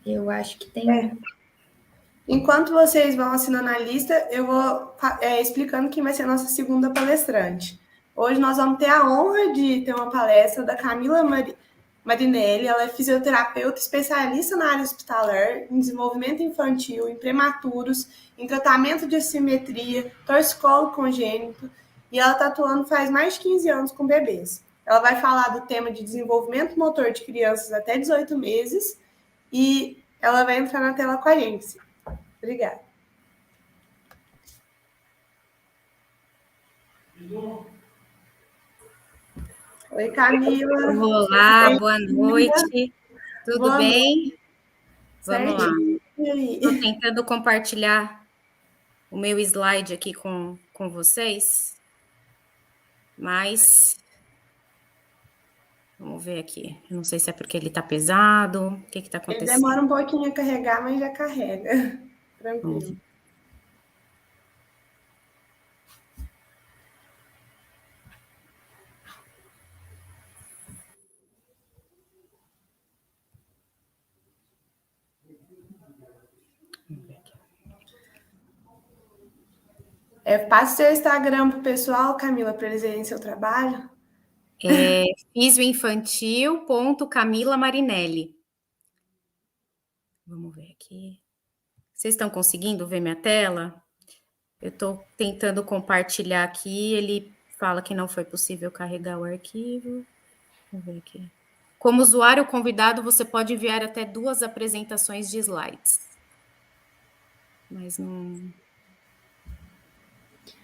Eu acho que tem. Enquanto vocês vão assinando a lista, eu vou explicando quem vai ser a nossa segunda palestrante. Hoje nós vamos ter a honra de ter uma palestra da Camila Marinelli. Ela é fisioterapeuta especialista na área hospitalar, em desenvolvimento infantil, em prematuros, em tratamento de assimetria, torcicolo congênito, e ela está atuando faz mais de 15 anos com bebês. Ela vai falar do tema de desenvolvimento motor de crianças até 18 meses e ela vai entrar na tela com a gente. Obrigada. Oi, Camila. Olá, boa noite. Tudo Boa bem? noite. Vamos lá. Certinho. E aí? Estou tentando compartilhar o meu slide aqui com vocês, mas vamos ver aqui. Eu não sei se é porque ele está pesado, o que está Ele acontecendo? demora um pouquinho a carregar, mas já carrega. Tranquilo. Passe seu Instagram pro pessoal, Camila, para eles verem seu trabalho. Fisioinfantil.Camila Marinelli. Vamos ver aqui. Vocês estão conseguindo ver minha tela? Eu estou tentando compartilhar aqui, ele fala que não foi possível carregar o arquivo. Vamos ver aqui. Como usuário convidado, você pode enviar até 2 apresentações de slides. Mas não...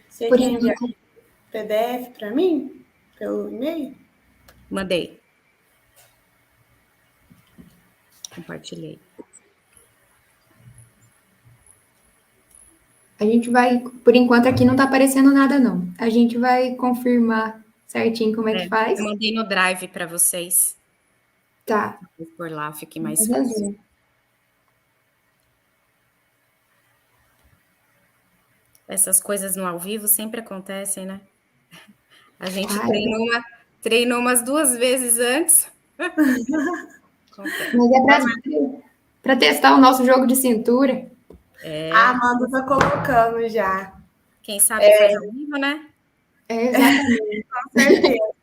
Você quer enviar PDF para mim? Pelo e-mail? Mandei. Compartilhei. A gente vai, por enquanto aqui não está aparecendo nada, não. A gente vai confirmar certinho como é que faz. Eu mandei no Drive para vocês. Tá. Por lá, fique mais fácil. Essas coisas no ao vivo sempre acontecem, né? A gente treinou umas 2 vezes antes. Mas é para testar o nosso jogo de cintura. A Amanda está colocando já. Quem sabe faz ao vivo, né? Exatamente. Com certeza.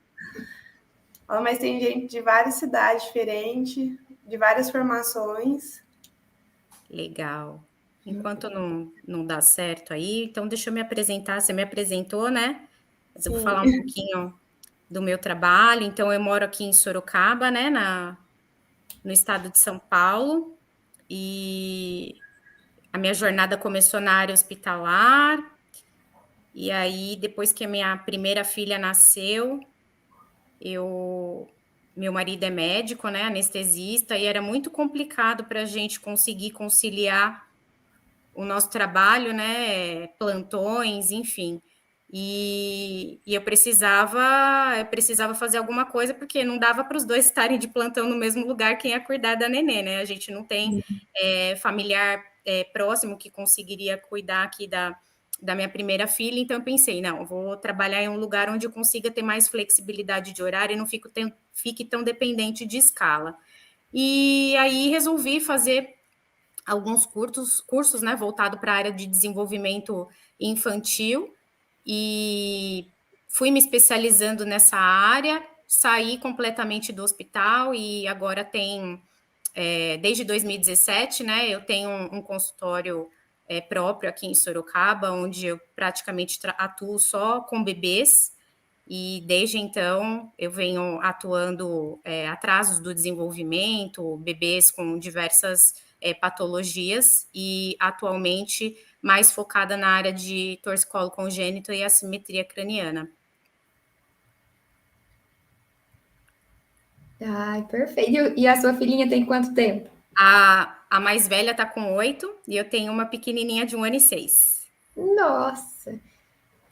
Mas tem gente de várias cidades diferentes, de várias formações. Legal. Enquanto não dá certo aí, então deixa eu me apresentar. Você me apresentou, né? Mas eu vou falar um pouquinho do meu trabalho. Então, eu moro aqui em Sorocaba, né? No estado de São Paulo. E a minha jornada começou na área hospitalar. E aí, depois que a minha primeira filha nasceu, meu marido é médico, né? Anestesista, e era muito complicado para a gente conseguir conciliar o nosso trabalho, né, plantões, enfim, e eu precisava fazer alguma coisa, porque não dava para os dois estarem de plantão no mesmo lugar, quem ia cuidar da nenê, né, a gente não tem familiar próximo que conseguiria cuidar aqui da minha primeira filha, então eu pensei, não, vou trabalhar em um lugar onde eu consiga ter mais flexibilidade de horário e não fique tão dependente de escala. E aí resolvi fazer alguns cursos, né, voltado para a área de desenvolvimento infantil, e fui me especializando nessa área, saí completamente do hospital e agora desde 2017, né, eu tenho um consultório próprio aqui em Sorocaba, onde eu praticamente atuo só com bebês, e desde então eu venho atuando atrasos do desenvolvimento, bebês com diversas patologias, e atualmente mais focada na área de torcicolo congênito e assimetria craniana. Ai, perfeito. E a sua filhinha tem quanto tempo? A mais velha está com 8 e eu tenho uma pequenininha de 1 ano e 6. Nossa!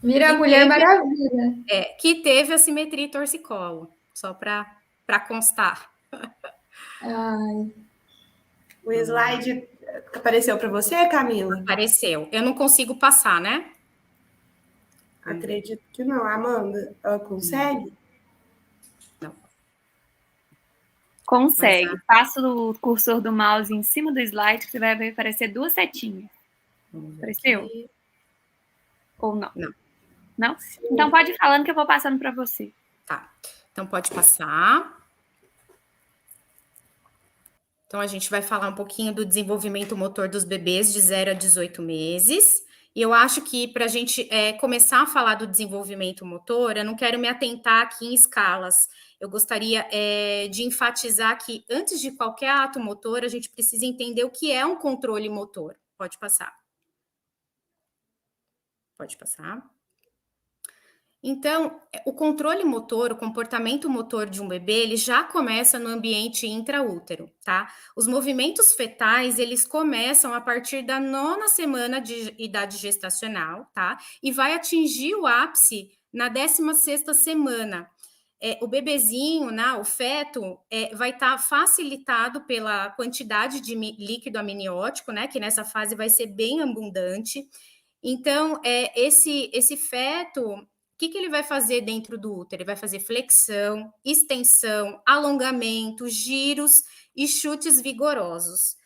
Vira a Mulher Maravilha. Que teve assimetria e torcicolo, só para constar. Ai. O slide apareceu para você, Camila? Apareceu. Eu não consigo passar, né? Acredito que não. Amanda, ela consegue? Não. Consegue. Passa o cursor do mouse em cima do slide que você vai ver aparecer 2 setinhas. Apareceu? Aqui. Ou não? Não. Não? Então pode ir falando que eu vou passando para você. Tá. Então pode passar. Então a gente vai falar um pouquinho do desenvolvimento motor dos bebês de 0 a 18 meses. E eu acho que para a gente começar a falar do desenvolvimento motor, eu não quero me atentar aqui em escalas. Eu gostaria de enfatizar que, antes de qualquer ato motor, a gente precisa entender o que é um controle motor. Pode passar. Pode passar. Então, o controle motor, o comportamento motor de um bebê, ele já começa no ambiente intraútero, tá? Os movimentos fetais, eles começam a partir da 9ª semana de idade gestacional, tá? E vai atingir o ápice na 16ª semana. O bebezinho, né, o feto, vai estar facilitado pela quantidade de líquido amniótico, né? Que nessa fase vai ser bem abundante. Então, esse feto, o que ele vai fazer dentro do útero? Ele vai fazer flexão, extensão, alongamento, giros e chutes vigorosos.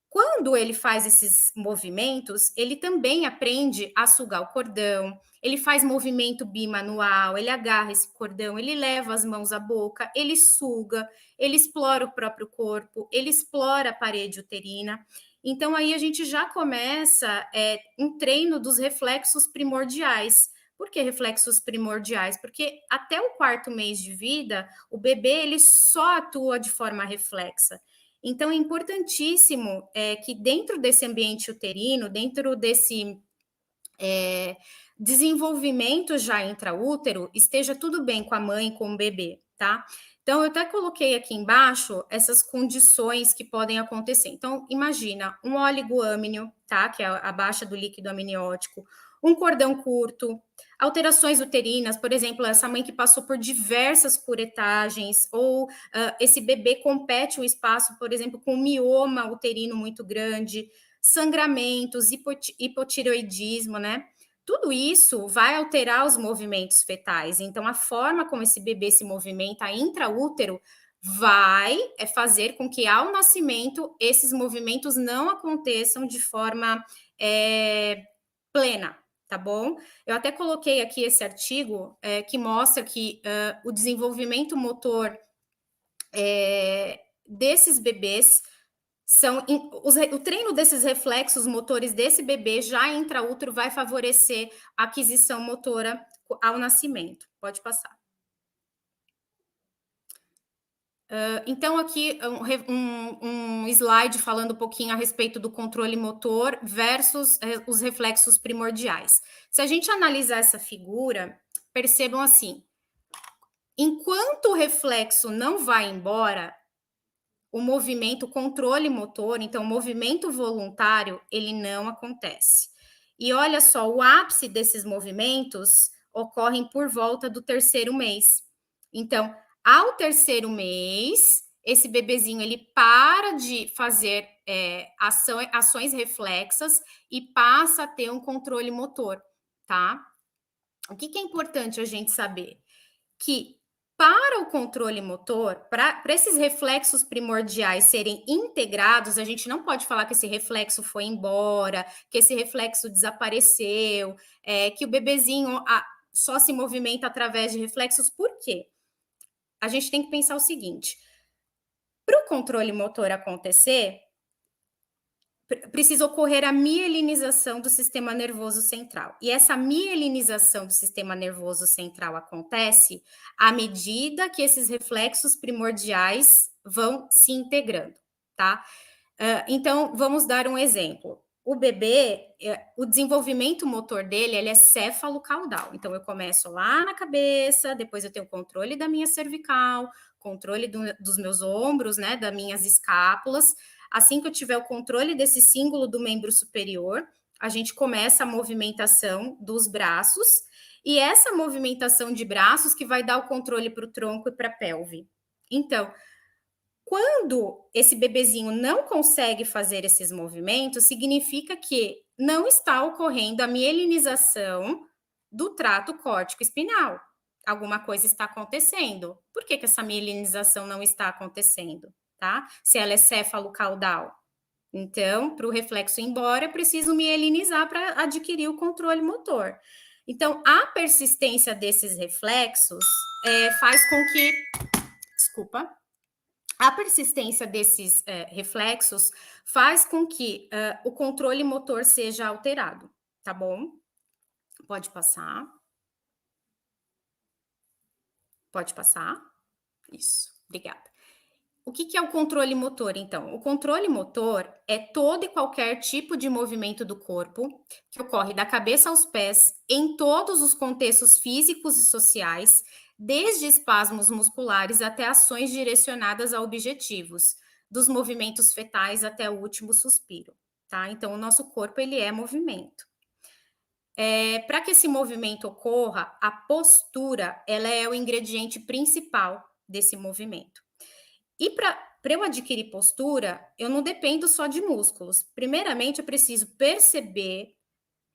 Quando ele faz esses movimentos, ele também aprende a sugar o cordão, ele faz movimento bimanual, ele agarra esse cordão, ele leva as mãos à boca, ele suga, ele explora o próprio corpo, ele explora a parede uterina. Então, aí a gente já começa um treino dos reflexos primordiais. Por que reflexos primordiais? Porque até o 4º mês de vida, o bebê ele só atua de forma reflexa. Então, é importantíssimo que dentro desse ambiente uterino, dentro desse desenvolvimento já intraútero, esteja tudo bem com a mãe e com o bebê, tá? Então, eu até coloquei aqui embaixo essas condições que podem acontecer. Então, imagina um oligoâmnio, tá? Que é a baixa do líquido amniótico, um cordão curto, alterações uterinas, por exemplo, essa mãe que passou por diversas curetagens, ou esse bebê compete o espaço, por exemplo, com um mioma uterino muito grande, sangramentos, hipotireoidismo, né? Tudo isso vai alterar os movimentos fetais. Então, a forma como esse bebê se movimenta intraútero vai fazer com que, ao nascimento, esses movimentos não aconteçam de forma plena, tá bom? Eu até coloquei aqui esse artigo que mostra que o desenvolvimento motor desses bebês o treino desses reflexos motores desse bebê já intraútero vai favorecer a aquisição motora ao nascimento. Pode passar. Então, aqui um slide falando um pouquinho a respeito do controle motor versus os reflexos primordiais. Se a gente analisar essa figura, percebam assim, enquanto o reflexo não vai embora, o movimento, o controle motor, então o movimento voluntário, ele não acontece. E olha só, o ápice desses movimentos ocorrem por volta do 3º mês. Então, ao 3º mês, esse bebezinho, ele para de fazer ações reflexas e passa a ter um controle motor, tá? O que é importante a gente saber? Que para o controle motor, para esses reflexos primordiais serem integrados, a gente não pode falar que esse reflexo foi embora, que esse reflexo desapareceu, que o bebezinho só se movimenta através de reflexos. Por quê? A gente tem que pensar o seguinte: para o controle motor acontecer, precisa ocorrer a mielinização do sistema nervoso central. E essa mielinização do sistema nervoso central acontece à medida que esses reflexos primordiais vão se integrando, tá? Então, vamos dar um exemplo. O bebê, o desenvolvimento motor dele, ele é céfalo-caudal. Então, eu começo lá na cabeça, depois eu tenho o controle da minha cervical, controle dos meus ombros, né, das minhas escápulas. Assim que eu tiver o controle desse símbolo do membro superior, a gente começa a movimentação dos braços, e essa movimentação de braços que vai dar o controle para o tronco e para a pelve. Então, quando esse bebezinho não consegue fazer esses movimentos, significa que não está ocorrendo a mielinização do trato córtico-espinhal, alguma coisa está acontecendo. Por que essa mielinização não está acontecendo, tá? Se ela é céfalo-caudal. Então, para o reflexo ir embora, eu preciso mielinizar para adquirir o controle motor. Então, a persistência desses reflexos faz com que... Desculpa. A persistência desses reflexos faz com que o controle motor seja alterado, tá bom? Pode passar. Pode passar. Isso, obrigada. O que é o controle motor, então? O controle motor é todo e qualquer tipo de movimento do corpo que ocorre da cabeça aos pés em todos os contextos físicos e sociais, desde espasmos musculares até ações direcionadas a objetivos, dos movimentos fetais até o último suspiro, tá? Então, o nosso corpo, ele é movimento. Para que esse movimento ocorra, a postura, ela é o ingrediente principal desse movimento. E para eu adquirir postura, eu não dependo só de músculos. Primeiramente, eu preciso perceber,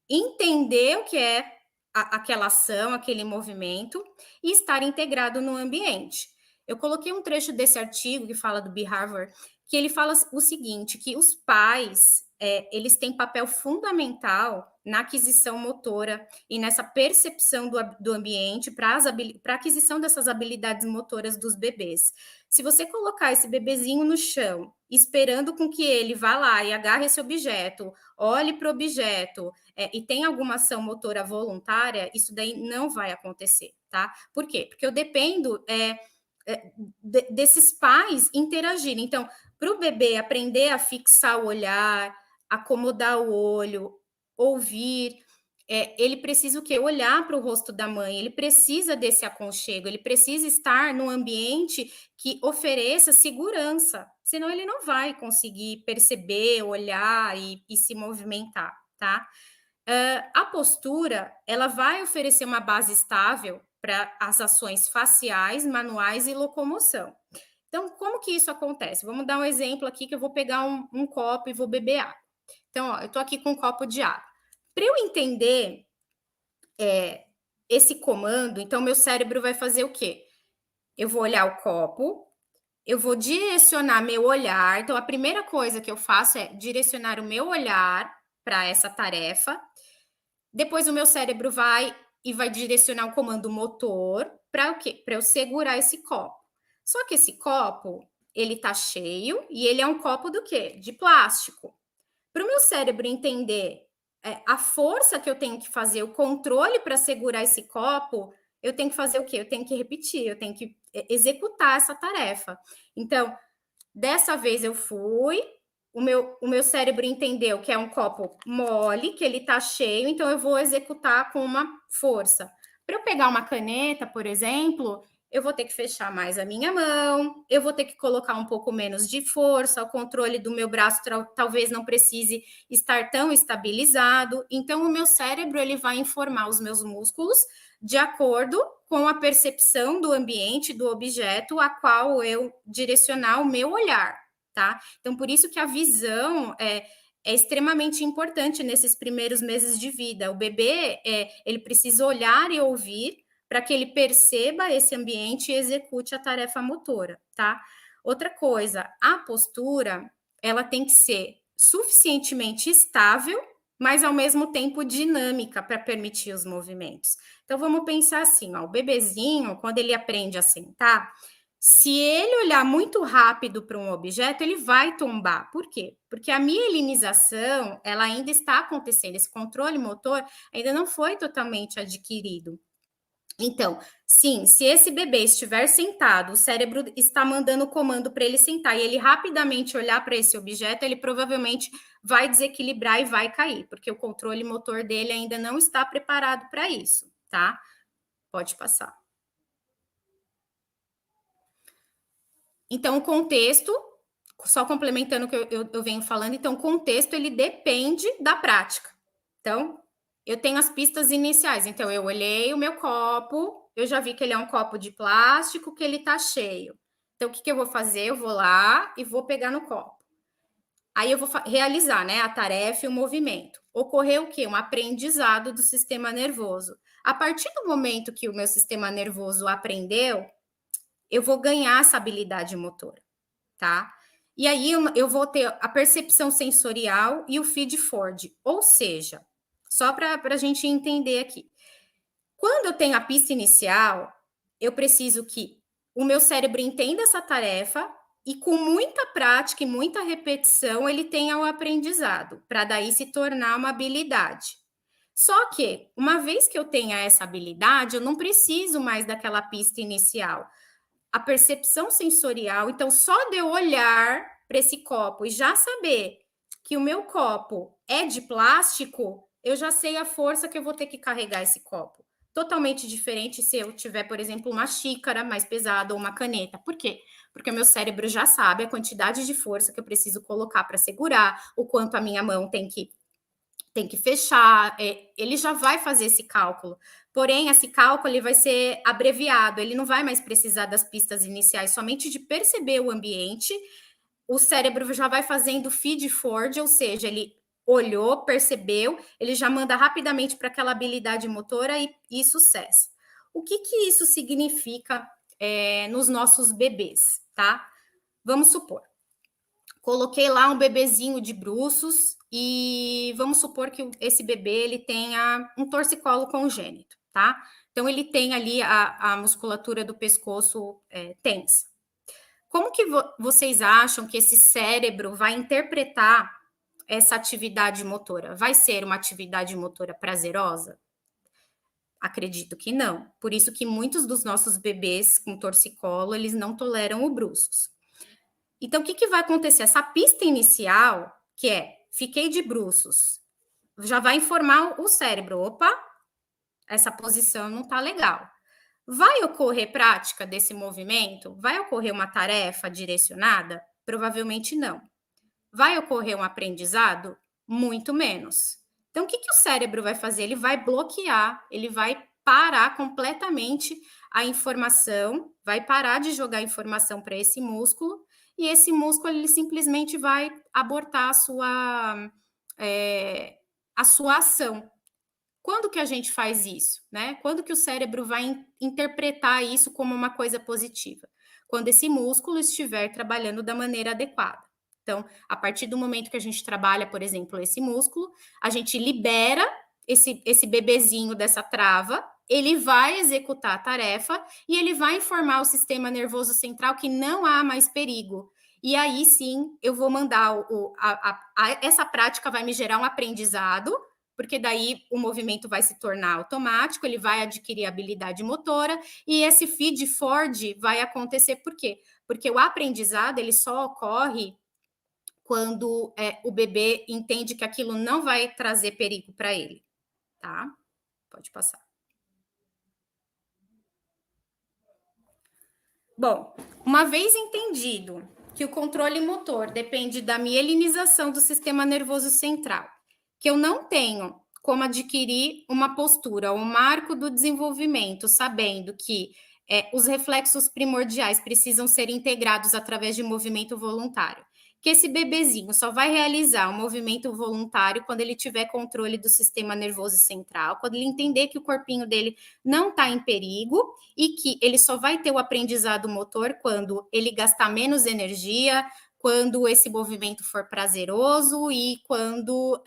entender o que é aquela ação, aquele movimento e estar integrado no ambiente. Eu coloquei um trecho desse artigo que fala do B. Harvard, que ele fala o seguinte, que os pais, eles têm papel fundamental na aquisição motora e nessa percepção do ambiente para a aquisição dessas habilidades motoras dos bebês. Se você colocar esse bebezinho no chão, esperando com que ele vá lá e agarre esse objeto, olhe para o objeto e tenha alguma ação motora voluntária, isso daí não vai acontecer, tá? Por quê? Porque eu dependo desses pais interagirem. Então, para o bebê aprender a fixar o olhar, acomodar o olho, ouvir, ele precisa o quê? Olhar para o rosto da mãe, ele precisa desse aconchego, ele precisa estar num ambiente que ofereça segurança, senão ele não vai conseguir perceber, olhar e se movimentar, tá? A postura, ela vai oferecer uma base estável para as ações faciais, manuais e locomoção. Então, como que isso acontece? Vamos dar um exemplo aqui que eu vou pegar um copo e vou beber água. Então, ó, eu estou aqui com um copo de água. Para eu entender esse comando, então meu cérebro vai fazer o quê? Eu vou olhar o copo, eu vou direcionar meu olhar. Então, a primeira coisa que eu faço é direcionar o meu olhar para essa tarefa. Depois, o meu cérebro vai direcionar o comando motor para o quê? Para eu segurar esse copo. Só que esse copo, ele tá cheio e ele é um copo do quê? De plástico. Para o meu cérebro entender a força que eu tenho que fazer, o controle para segurar esse copo, eu tenho que fazer o quê? Eu tenho que repetir, eu tenho que executar essa tarefa. Então, dessa vez eu fui, o meu cérebro entendeu que é um copo mole, que ele está cheio, então eu vou executar com uma força. Para eu pegar uma caneta, por exemplo, eu vou ter que fechar mais a minha mão, eu vou ter que colocar um pouco menos de força, o controle do meu braço talvez não precise estar tão estabilizado. Então, o meu cérebro ele vai informar os meus músculos de acordo com a percepção do ambiente, do objeto a qual eu direcionar o meu olhar, tá? Então, por isso que a visão é extremamente importante nesses primeiros meses de vida. O bebê, ele precisa olhar e ouvir para que ele perceba esse ambiente e execute a tarefa motora, tá? Outra coisa, a postura, ela tem que ser suficientemente estável, mas ao mesmo tempo dinâmica para permitir os movimentos. Então, vamos pensar assim, ó, o bebezinho, quando ele aprende a sentar, se ele olhar muito rápido para um objeto, ele vai tombar. Por quê? Porque a mielinização, ela ainda está acontecendo, esse controle motor ainda não foi totalmente adquirido. Então, sim, se esse bebê estiver sentado, o cérebro está mandando o comando para ele sentar e ele rapidamente olhar para esse objeto, ele provavelmente vai desequilibrar e vai cair, porque o controle motor dele ainda não está preparado para isso, tá? Pode passar. Então, o contexto, só complementando o que eu venho falando, então, o contexto, ele depende da prática. Então, eu tenho as pistas iniciais. Então, eu olhei o meu copo, eu já vi que ele é um copo de plástico, que ele tá cheio. Então, o que eu vou fazer? Eu vou lá e vou pegar no copo. Aí eu vou realizar, né, a tarefa e o movimento. Ocorreu o quê? Um aprendizado do sistema nervoso. A partir do momento que o meu sistema nervoso aprendeu, eu vou ganhar essa habilidade motora, tá? E aí eu vou ter a percepção sensorial e o feed-forward, ou seja, só para a gente entender aqui. Quando eu tenho a pista inicial, eu preciso que o meu cérebro entenda essa tarefa e com muita prática e muita repetição ele tenha o aprendizado, para daí se tornar uma habilidade. Só que, uma vez que eu tenha essa habilidade, eu não preciso mais daquela pista inicial. A percepção sensorial, então só de eu olhar para esse copo e já saber que o meu copo é de plástico, eu já sei a força que eu vou ter que carregar esse copo. Totalmente diferente se eu tiver, por exemplo, uma xícara mais pesada ou uma caneta. Por quê? Porque o meu cérebro já sabe a quantidade de força que eu preciso colocar para segurar, o quanto a minha mão tem que fechar, ele já vai fazer esse cálculo. Porém, esse cálculo ele vai ser abreviado, ele não vai mais precisar das pistas iniciais, somente de perceber o ambiente, o cérebro já vai fazendo feed forward, ou seja, ele olhou, percebeu, ele já manda rapidamente para aquela habilidade motora e sucesso. O que isso significa nos nossos bebês, tá? Vamos supor, coloquei lá um bebezinho de bruços e vamos supor que esse bebê ele tenha um torcicolo congênito, tá? Então ele tem ali a musculatura do pescoço tensa. Como que vocês acham que esse cérebro vai interpretar essa atividade motora? Vai ser uma atividade motora prazerosa? Acredito que não. Por isso que muitos dos nossos bebês com torcicolo, eles não toleram o bruços. Então, o que vai acontecer? Essa pista inicial, que é fiquei de bruços, já vai informar o cérebro, opa, essa posição não está legal. Vai ocorrer prática desse movimento? Vai ocorrer uma tarefa direcionada? Provavelmente não. Vai ocorrer um aprendizado? Muito menos. Então, o que o cérebro vai fazer? Ele vai bloquear, ele vai parar completamente a informação, vai parar de jogar informação para esse músculo, e esse músculo ele simplesmente vai abortar a sua ação. Quando que a gente faz isso, né? Quando que o cérebro vai interpretar isso como uma coisa positiva? Quando esse músculo estiver trabalhando da maneira adequada. Então, a partir do momento que a gente trabalha, por exemplo, esse músculo, a gente libera esse bebezinho dessa trava, ele vai executar a tarefa e ele vai informar o sistema nervoso central que não há mais perigo. E aí sim, eu vou mandar essa prática vai me gerar um aprendizado, porque daí o movimento vai se tornar automático, ele vai adquirir habilidade motora, e esse feed forward vai acontecer por quê? Porque o aprendizado ele só ocorre quando o bebê entende que aquilo não vai trazer perigo para ele, tá? Pode passar. Bom, uma vez entendido que o controle motor depende da mielinização do sistema nervoso central, que eu não tenho como adquirir uma postura, um marco do desenvolvimento, sabendo que os reflexos primordiais precisam ser integrados através de movimento voluntário, que esse bebezinho só vai realizar um movimento voluntário quando ele tiver controle do sistema nervoso central, quando ele entender que o corpinho dele não está em perigo e que ele só vai ter o aprendizado motor quando ele gastar menos energia, quando esse movimento for prazeroso e quando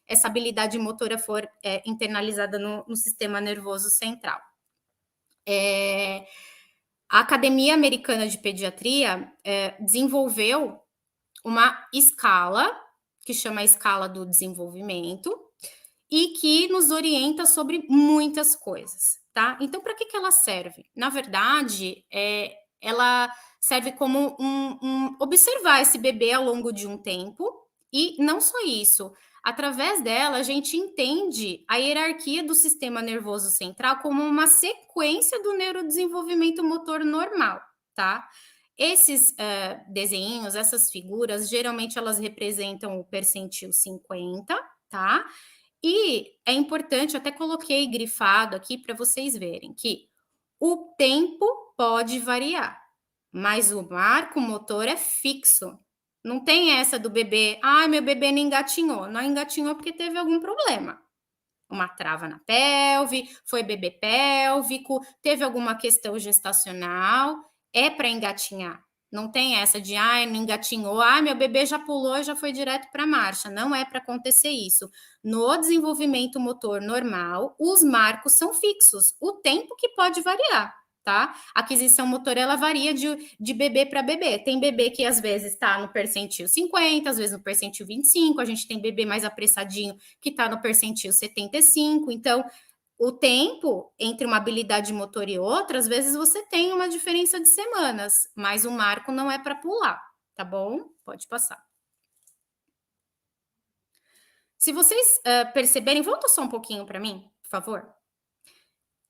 essa habilidade motora for internalizada no sistema nervoso central. A Academia Americana de Pediatria desenvolveu uma escala, que chama a escala do desenvolvimento, e que nos orienta sobre muitas coisas, tá? Então, para que ela serve? Na verdade, ela serve como observar esse bebê ao longo de um tempo, e não só isso, através dela a gente entende a hierarquia do sistema nervoso central como uma sequência do neurodesenvolvimento motor normal, tá? Esses desenhinhos, essas figuras, geralmente elas representam o percentil 50, tá? E é importante, até coloquei grifado aqui para vocês verem que o tempo pode variar, mas o marco motor é fixo, Não tem essa do bebê, meu bebê não engatinhou. Não engatinhou porque teve algum problema. Uma trava na pelve, foi bebê pélvico, teve alguma questão gestacional, é para engatinhar. Não tem essa de, não engatinhou, meu bebê já pulou e já foi direto para a marcha. Não é para acontecer isso. No desenvolvimento motor normal, os marcos são fixos. O tempo que pode variar, tá? A aquisição motor, ela varia de bebê para bebê. Tem bebê que às vezes está no percentil 50, às vezes no percentil 25, a gente tem bebê mais apressadinho que está no percentil 75, então o tempo entre uma habilidade motor e outra, às vezes você tem uma diferença de semanas, mas o marco não é para pular, tá bom? Pode passar. Se vocês perceberem, volta só um pouquinho para mim, por favor.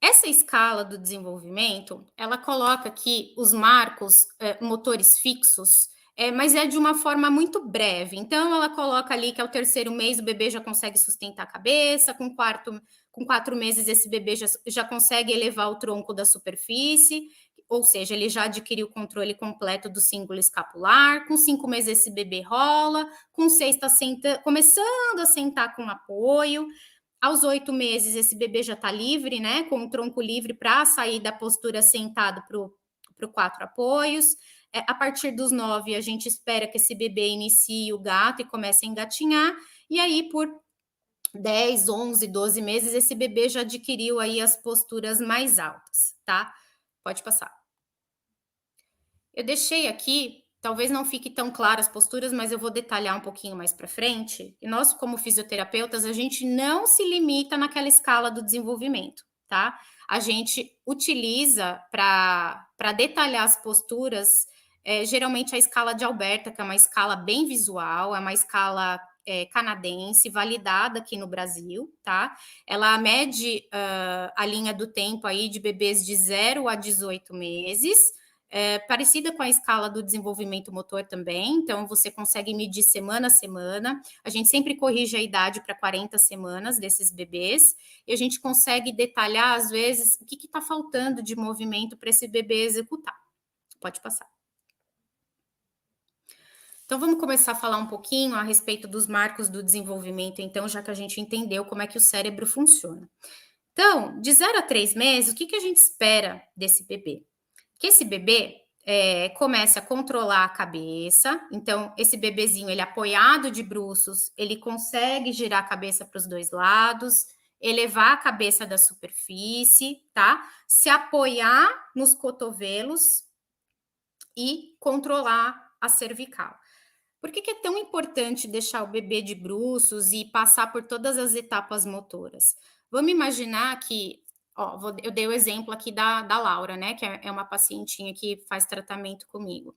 Essa escala do desenvolvimento, ela coloca aqui os marcos motores fixos, mas é de uma forma muito breve. Então, ela coloca ali que ao 3º mês o bebê já consegue sustentar a cabeça, com 4 meses esse bebê já consegue elevar o tronco da superfície, ou seja, ele já adquiriu o controle completo do cíngulo escapular, com 5 meses esse bebê rola, com 6 está começando a sentar com apoio. Aos 8 meses, esse bebê já está livre, né? Com o tronco livre para sair da postura sentado para o 4 apoios. A partir dos 9, a gente espera que esse bebê inicie o gato e comece a engatinhar. E aí, por 10, 11, 12 meses, esse bebê já adquiriu aí as posturas mais altas, tá? Pode passar. Eu deixei aqui, talvez não fique tão claro as posturas, mas eu vou detalhar um pouquinho mais para frente. E nós, como fisioterapeutas, a gente não se limita naquela escala do desenvolvimento, tá? A gente utiliza para detalhar as posturas, geralmente a escala de Alberta, que é uma escala bem visual, é uma escala canadense, validada aqui no Brasil, tá? Ela mede a linha do tempo aí de bebês de 0 a 18 meses, parecida com a escala do desenvolvimento motor também, então você consegue medir semana a semana, a gente sempre corrige a idade para 40 semanas desses bebês, e a gente consegue detalhar, às vezes, o que está faltando de movimento para esse bebê executar. Pode passar. Então, vamos começar a falar um pouquinho a respeito dos marcos do desenvolvimento, então, já que a gente entendeu como é que o cérebro funciona. Então, de 0 a 3 meses, o que a gente espera desse bebê? Que esse bebê comece a controlar a cabeça, então esse bebezinho, ele apoiado de bruços, ele consegue girar a cabeça para os 2 lados, elevar a cabeça da superfície, tá? Se apoiar nos cotovelos e controlar a cervical. Por que é tão importante deixar o bebê de bruços e passar por todas as etapas motoras? Vamos imaginar que, eu dei o exemplo aqui da Laura, né, que é uma pacientinha que faz tratamento comigo.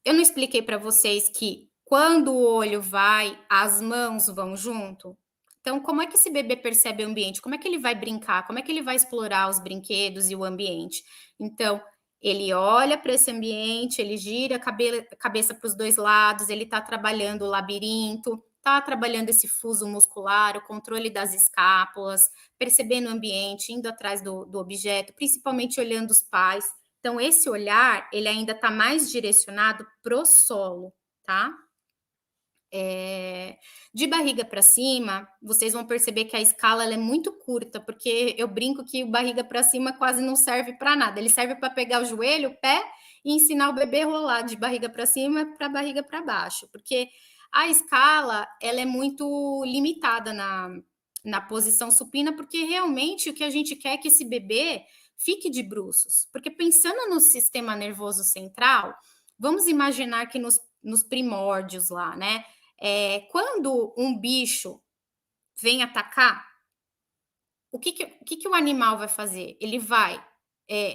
Eu não expliquei para vocês que quando o olho vai, as mãos vão junto? Então, como é que esse bebê percebe o ambiente? Como é que ele vai brincar? Como é que ele vai explorar os brinquedos e o ambiente? Então, ele olha para esse ambiente, ele gira a cabeça para os 2 lados, ele está trabalhando o labirinto, está trabalhando esse fuso muscular, o controle das escápulas, percebendo o ambiente, indo atrás do objeto, principalmente olhando os pais. Então, esse olhar, ele ainda está mais direcionado para o solo, tá? De barriga para cima, vocês vão perceber que a escala ela é muito curta, porque eu brinco que o barriga para cima quase não serve para nada. Ele serve para pegar o joelho, o pé e ensinar o bebê a rolar de barriga para cima para barriga para baixo, porque a escala ela é muito limitada na posição supina, porque realmente o que a gente quer é que esse bebê fique de bruços. Porque pensando no sistema nervoso central, vamos imaginar que nos primórdios lá, né? Quando um bicho vem atacar, o que o animal vai fazer? Ele vai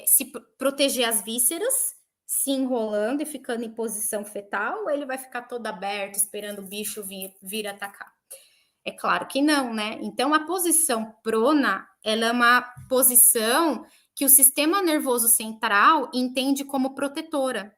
se proteger as vísceras, se enrolando e ficando em posição fetal, ou ele vai ficar todo aberto, esperando o bicho vir atacar? É claro que não, né? Então, a posição prona, ela é uma posição que o sistema nervoso central entende como protetora.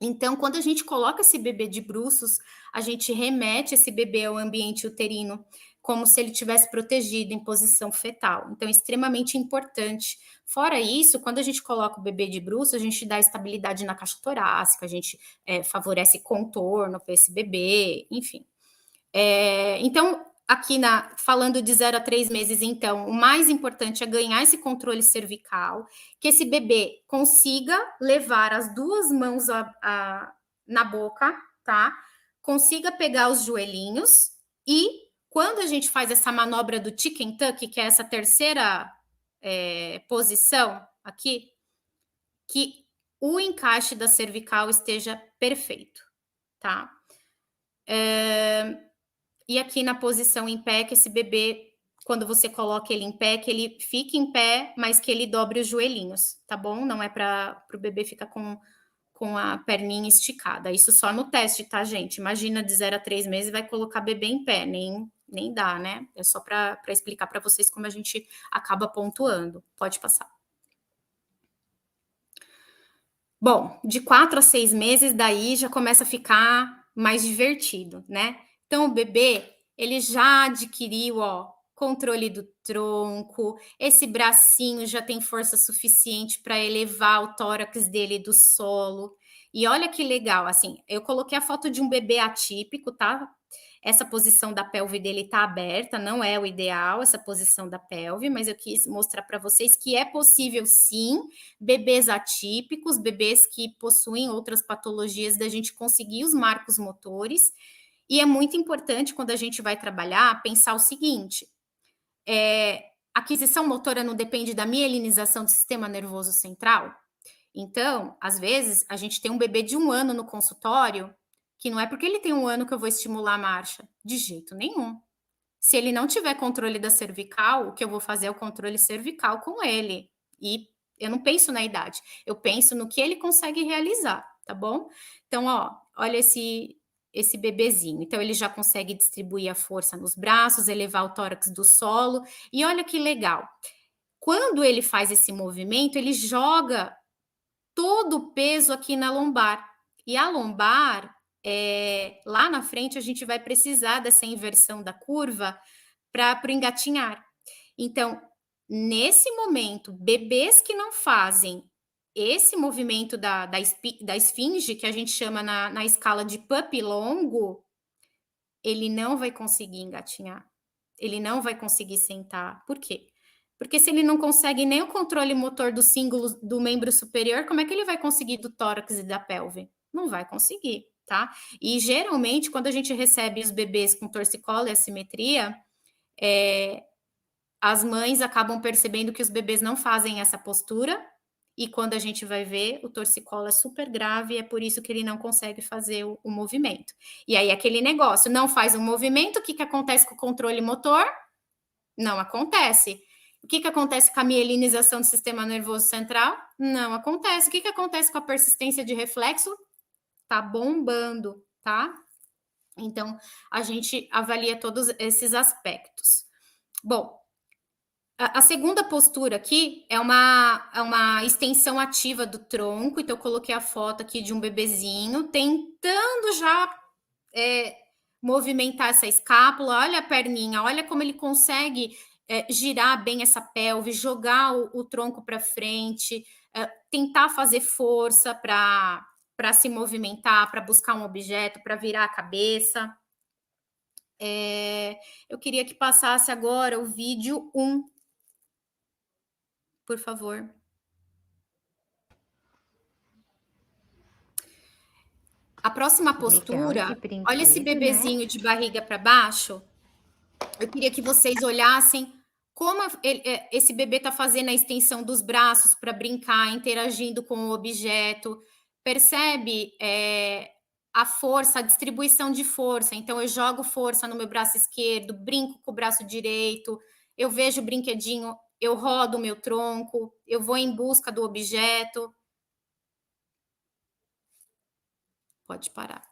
Então, quando a gente coloca esse bebê de bruços, a gente remete esse bebê ao ambiente uterino, como se ele tivesse protegido em posição fetal. Então, é extremamente importante. Fora isso, quando a gente coloca o bebê de bruços, a gente dá estabilidade na caixa torácica, a gente favorece contorno para esse bebê, enfim. Então, aqui falando de 0 a 3 meses, então, o mais importante é ganhar esse controle cervical, que esse bebê consiga levar as 2 mãos na boca, tá? Consiga pegar os joelhinhos e quando a gente faz essa manobra do chicken tuck, que é essa terceira posição aqui, que o encaixe da cervical esteja perfeito, tá? E aqui na posição em pé, que esse bebê, quando você coloca ele em pé, que ele fique em pé, mas que ele dobre os joelhinhos, tá bom? Não é para o bebê ficar com a perninha esticada. Isso só no teste, tá, gente? Imagina de 0 a 3 meses vai colocar bebê em pé, nem dá, né? É só para explicar para vocês como a gente acaba pontuando. Pode passar. Bom, de 4 a 6 meses, daí já começa a ficar mais divertido, né? Então, o bebê, ele já adquiriu, controle do tronco, esse bracinho já tem força suficiente para elevar o tórax dele do solo. E olha que legal, assim, eu coloquei a foto de um bebê atípico, tá? Essa posição da pelve dele está aberta, não é o ideal essa posição da pelve, mas eu quis mostrar para vocês que é possível sim, bebês atípicos, bebês que possuem outras patologias, da gente conseguir os marcos motores. E é muito importante, quando a gente vai trabalhar, pensar o seguinte: a aquisição motora não depende da mielinização do sistema nervoso central? Então, às vezes, a gente tem um bebê de 1 ano no consultório, que não é porque ele tem 1 ano que eu vou estimular a marcha, de jeito nenhum. Se ele não tiver controle da cervical, o que eu vou fazer é o controle cervical com ele. E eu não penso na idade, eu penso no que ele consegue realizar, tá bom? Então, olha esse bebezinho. Então, ele já consegue distribuir a força nos braços, elevar o tórax do solo. E olha que legal. Quando ele faz esse movimento, ele joga todo o peso aqui na lombar. E a lombar, lá na frente, a gente vai precisar dessa inversão da curva para o engatinhar. Então, nesse momento, bebês que não fazem esse movimento da esfinge, que a gente chama na escala de puppy longo, ele não vai conseguir engatinhar. Ele não vai conseguir sentar. Por quê? Porque se ele não consegue nem o controle motor do símbolo do membro superior, como é que ele vai conseguir do tórax e da pelve? Não vai conseguir, tá? E geralmente, quando a gente recebe os bebês com torcicolo e assimetria, as mães acabam percebendo que os bebês não fazem essa postura, e quando a gente vai ver, o torcicolo é super grave, e é por isso que ele não consegue fazer o movimento. E aí, aquele negócio, não faz um movimento, o que acontece com o controle motor? Não acontece. O que acontece com a mielinização do sistema nervoso central? Não acontece. O que acontece com a persistência de reflexo? Tá bombando, tá? Então, a gente avalia todos esses aspectos. Bom, a segunda postura aqui é uma extensão ativa do tronco. Então, eu coloquei a foto aqui de um bebezinho tentando já movimentar essa escápula. Olha a perninha, olha como ele consegue girar bem essa pelve, jogar o tronco para frente, tentar fazer força para se movimentar, para buscar um objeto, para virar a cabeça. Eu queria que passasse agora o vídeo 1. Por favor. A próxima postura, olha esse bebezinho, né, de barriga para baixo. Eu queria que vocês olhassem como esse bebê está fazendo a extensão dos braços para brincar, interagindo com o objeto. Percebe a força, a distribuição de força. Então, eu jogo força no meu braço esquerdo, brinco com o braço direito, eu vejo o brinquedinho, eu rodo o meu tronco, eu vou em busca do objeto. Pode parar.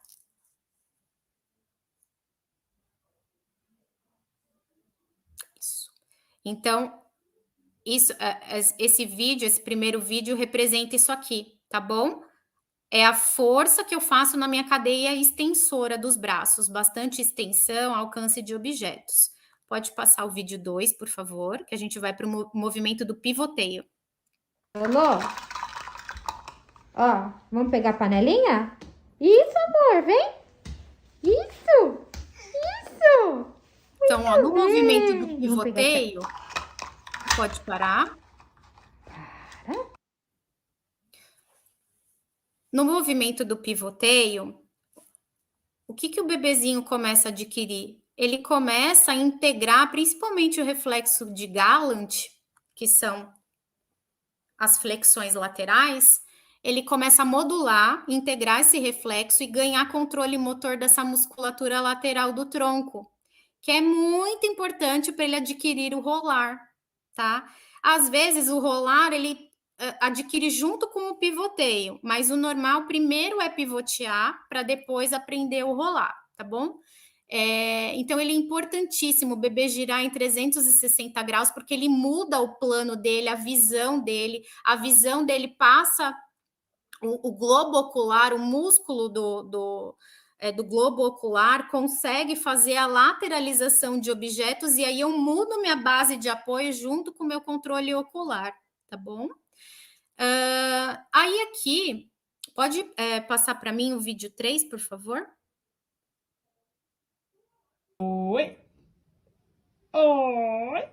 Isso. Então, esse primeiro vídeo representa isso aqui, tá bom? é a força que eu faço na minha cadeia extensora dos braços, bastante extensão, alcance de objetos. Pode passar o vídeo 2, por favor, que a gente vai para o movimento do pivoteio. Lolo, ó, vamos pegar a panelinha? Isso, amor, vem. Isso, isso. Então, ó, no bem. movimento do Vamos pegar pivoteio, pode parar. No movimento do pivoteio, o que o bebezinho começa a adquirir? Ele começa a integrar principalmente o reflexo de Gallant, que são as flexões laterais, ele começa a modular, integrar esse reflexo e ganhar controle motor dessa musculatura lateral do tronco, que é muito importante para ele adquirir o rolar, tá? Às vezes o rolar ele adquire junto com o pivoteio, mas o normal primeiro é pivotear para depois aprender o rolar, tá bom? Então, ele é importantíssimo, o bebê girar em 360 graus, porque ele muda o plano dele, a visão dele passa o globo ocular, o músculo do globo ocular consegue fazer a lateralização de objetos, e aí eu mudo minha base de apoio junto com o meu controle ocular, tá bom? Aí aqui, pode passar para mim o vídeo 3, por favor? Oi. Oi.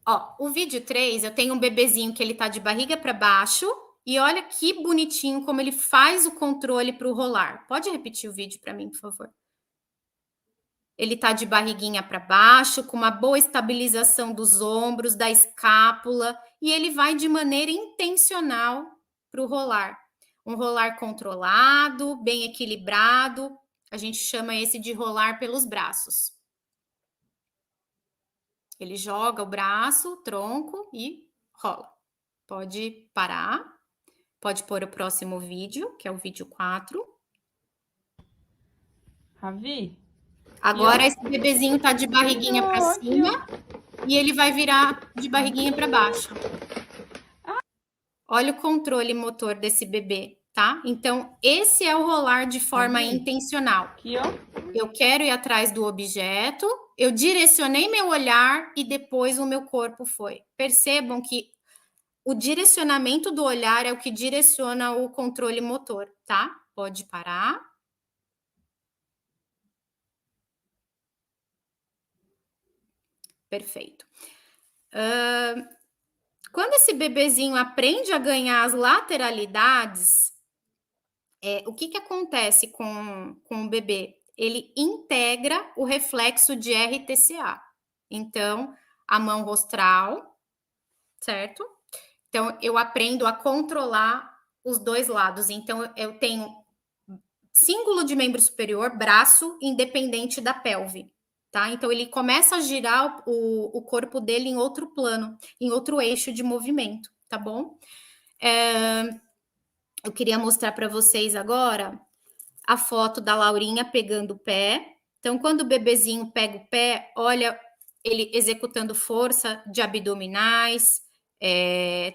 Ó, o vídeo 3, eu tenho um bebezinho que ele tá de barriga para baixo, e olha que bonitinho como ele faz o controle para o rolar. Pode repetir o vídeo para mim, por favor? Ele tá de barriguinha para baixo, com uma boa estabilização dos ombros, da escápula, e ele vai de maneira intencional para o rolar. Um rolar controlado, bem equilibrado. A gente chama esse de rolar pelos braços. Ele joga o braço, o tronco e rola. Pode parar. Pode pôr o próximo vídeo, que é o vídeo 4. Ravi? Agora esse bebezinho tá de barriguinha para cima e ele vai virar de barriguinha para baixo. Olha o controle motor desse bebê, tá? Então, esse é o rolar de forma intencional. Aqui, ó. Eu quero ir atrás do objeto, eu direcionei meu olhar e depois o meu corpo foi. Percebam que o direcionamento do olhar é o que direciona o controle motor, tá? Pode parar. Perfeito. Quando esse bebezinho aprende a ganhar as lateralidades, o que acontece com o bebê? Ele integra o reflexo de RTCA. Então, a mão rostral, certo? Então, eu aprendo a controlar os dois lados. Então, eu tenho cíngulo de membro superior, braço, independente da pelve. Tá? Então, ele começa a girar o corpo dele em outro plano, em outro eixo de movimento, tá bom? Eu queria mostrar para vocês agora a foto da Laurinha pegando o pé. Então, quando o bebezinho pega o pé, olha ele executando força de abdominais,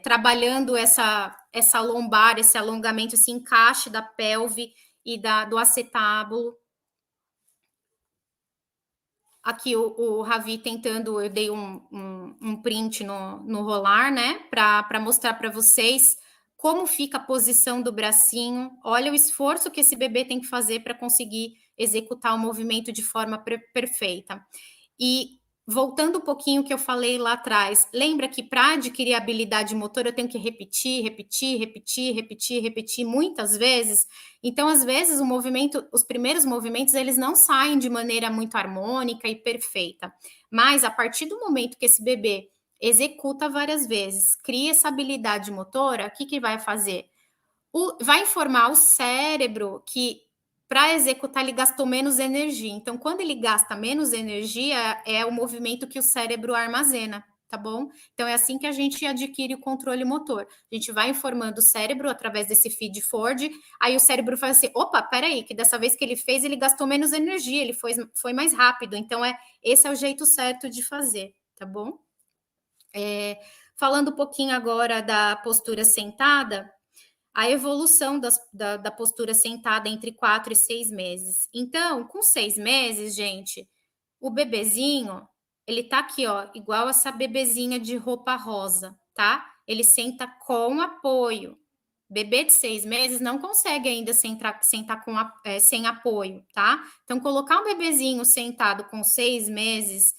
trabalhando essa lombar, esse alongamento, esse encaixe da pelve e do acetábulo. Aqui o Ravi tentando, eu dei um print no rolar, né? Para mostrar para vocês como fica a posição do bracinho. Olha o esforço que esse bebê tem que fazer para conseguir executar o movimento de forma perfeita. E voltando um pouquinho que eu falei lá atrás, lembra que para adquirir habilidade motora eu tenho que repetir muitas vezes? Então, às vezes, os primeiros movimentos, eles não saem de maneira muito harmônica e perfeita. Mas, a partir do momento que esse bebê executa várias vezes, cria essa habilidade motora, o que vai fazer? Vai informar o cérebro que para executar ele gastou menos energia. Então, quando ele gasta menos energia, é o movimento que o cérebro armazena, tá bom? Então, é assim que a gente adquire o controle motor. A gente vai informando o cérebro através desse feed forward, aí o cérebro faz assim, opa, peraí, que dessa vez que ele fez, ele gastou menos energia, ele foi mais rápido. Então, esse é o jeito certo de fazer, tá bom? Falando um pouquinho agora da postura sentada, a evolução da postura sentada entre 4 e 6 meses. Então, com 6 meses, gente, o bebezinho, ele tá aqui, ó, igual essa bebezinha de roupa rosa, tá? Ele senta com apoio. Bebê de 6 meses não consegue ainda sentar sem apoio, tá? Então, colocar um bebezinho sentado com 6 meses,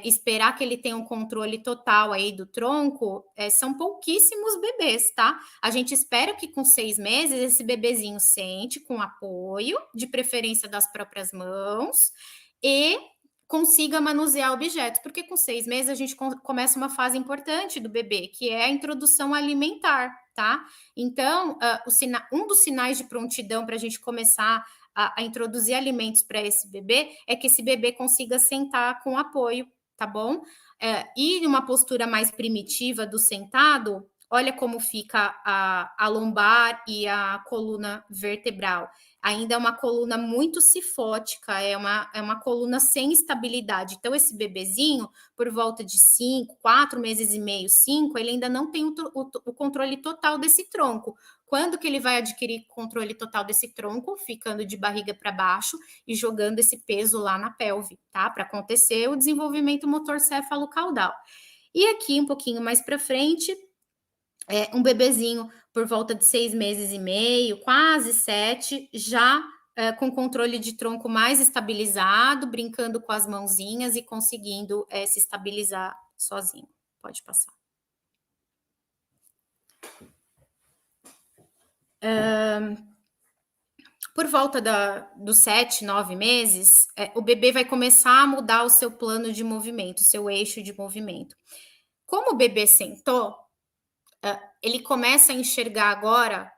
esperar que ele tenha um controle total aí do tronco, são pouquíssimos bebês, tá? A gente espera que com 6 meses esse bebezinho sente com apoio, de preferência das próprias mãos, e consiga manusear objetos, porque com 6 meses a gente começa uma fase importante do bebê, que é a introdução alimentar, tá? Então, um dos sinais de prontidão para a gente começar a introduzir alimentos para esse bebê é que esse bebê consiga sentar com apoio, tá bom? E uma postura mais primitiva do sentado, olha como fica a lombar e a coluna vertebral. Ainda é uma coluna muito cifótica, é uma coluna sem estabilidade. Então, esse bebezinho, por volta de 4 meses e meio, 5, ele ainda não tem o controle total desse tronco. Quando que ele vai adquirir controle total desse tronco? Ficando de barriga para baixo e jogando esse peso lá na pelve, tá? Para acontecer o desenvolvimento motor céfalo-caudal. E aqui, um pouquinho mais para frente, um bebezinho por volta de 6 meses e meio, quase 7, já com controle de tronco mais estabilizado, brincando com as mãozinhas e conseguindo se estabilizar sozinho. Pode passar. Por volta dos 7, 9 meses, o bebê vai começar a mudar o seu plano de movimento, o seu eixo de movimento. Como o bebê sentou, ele começa a enxergar agora,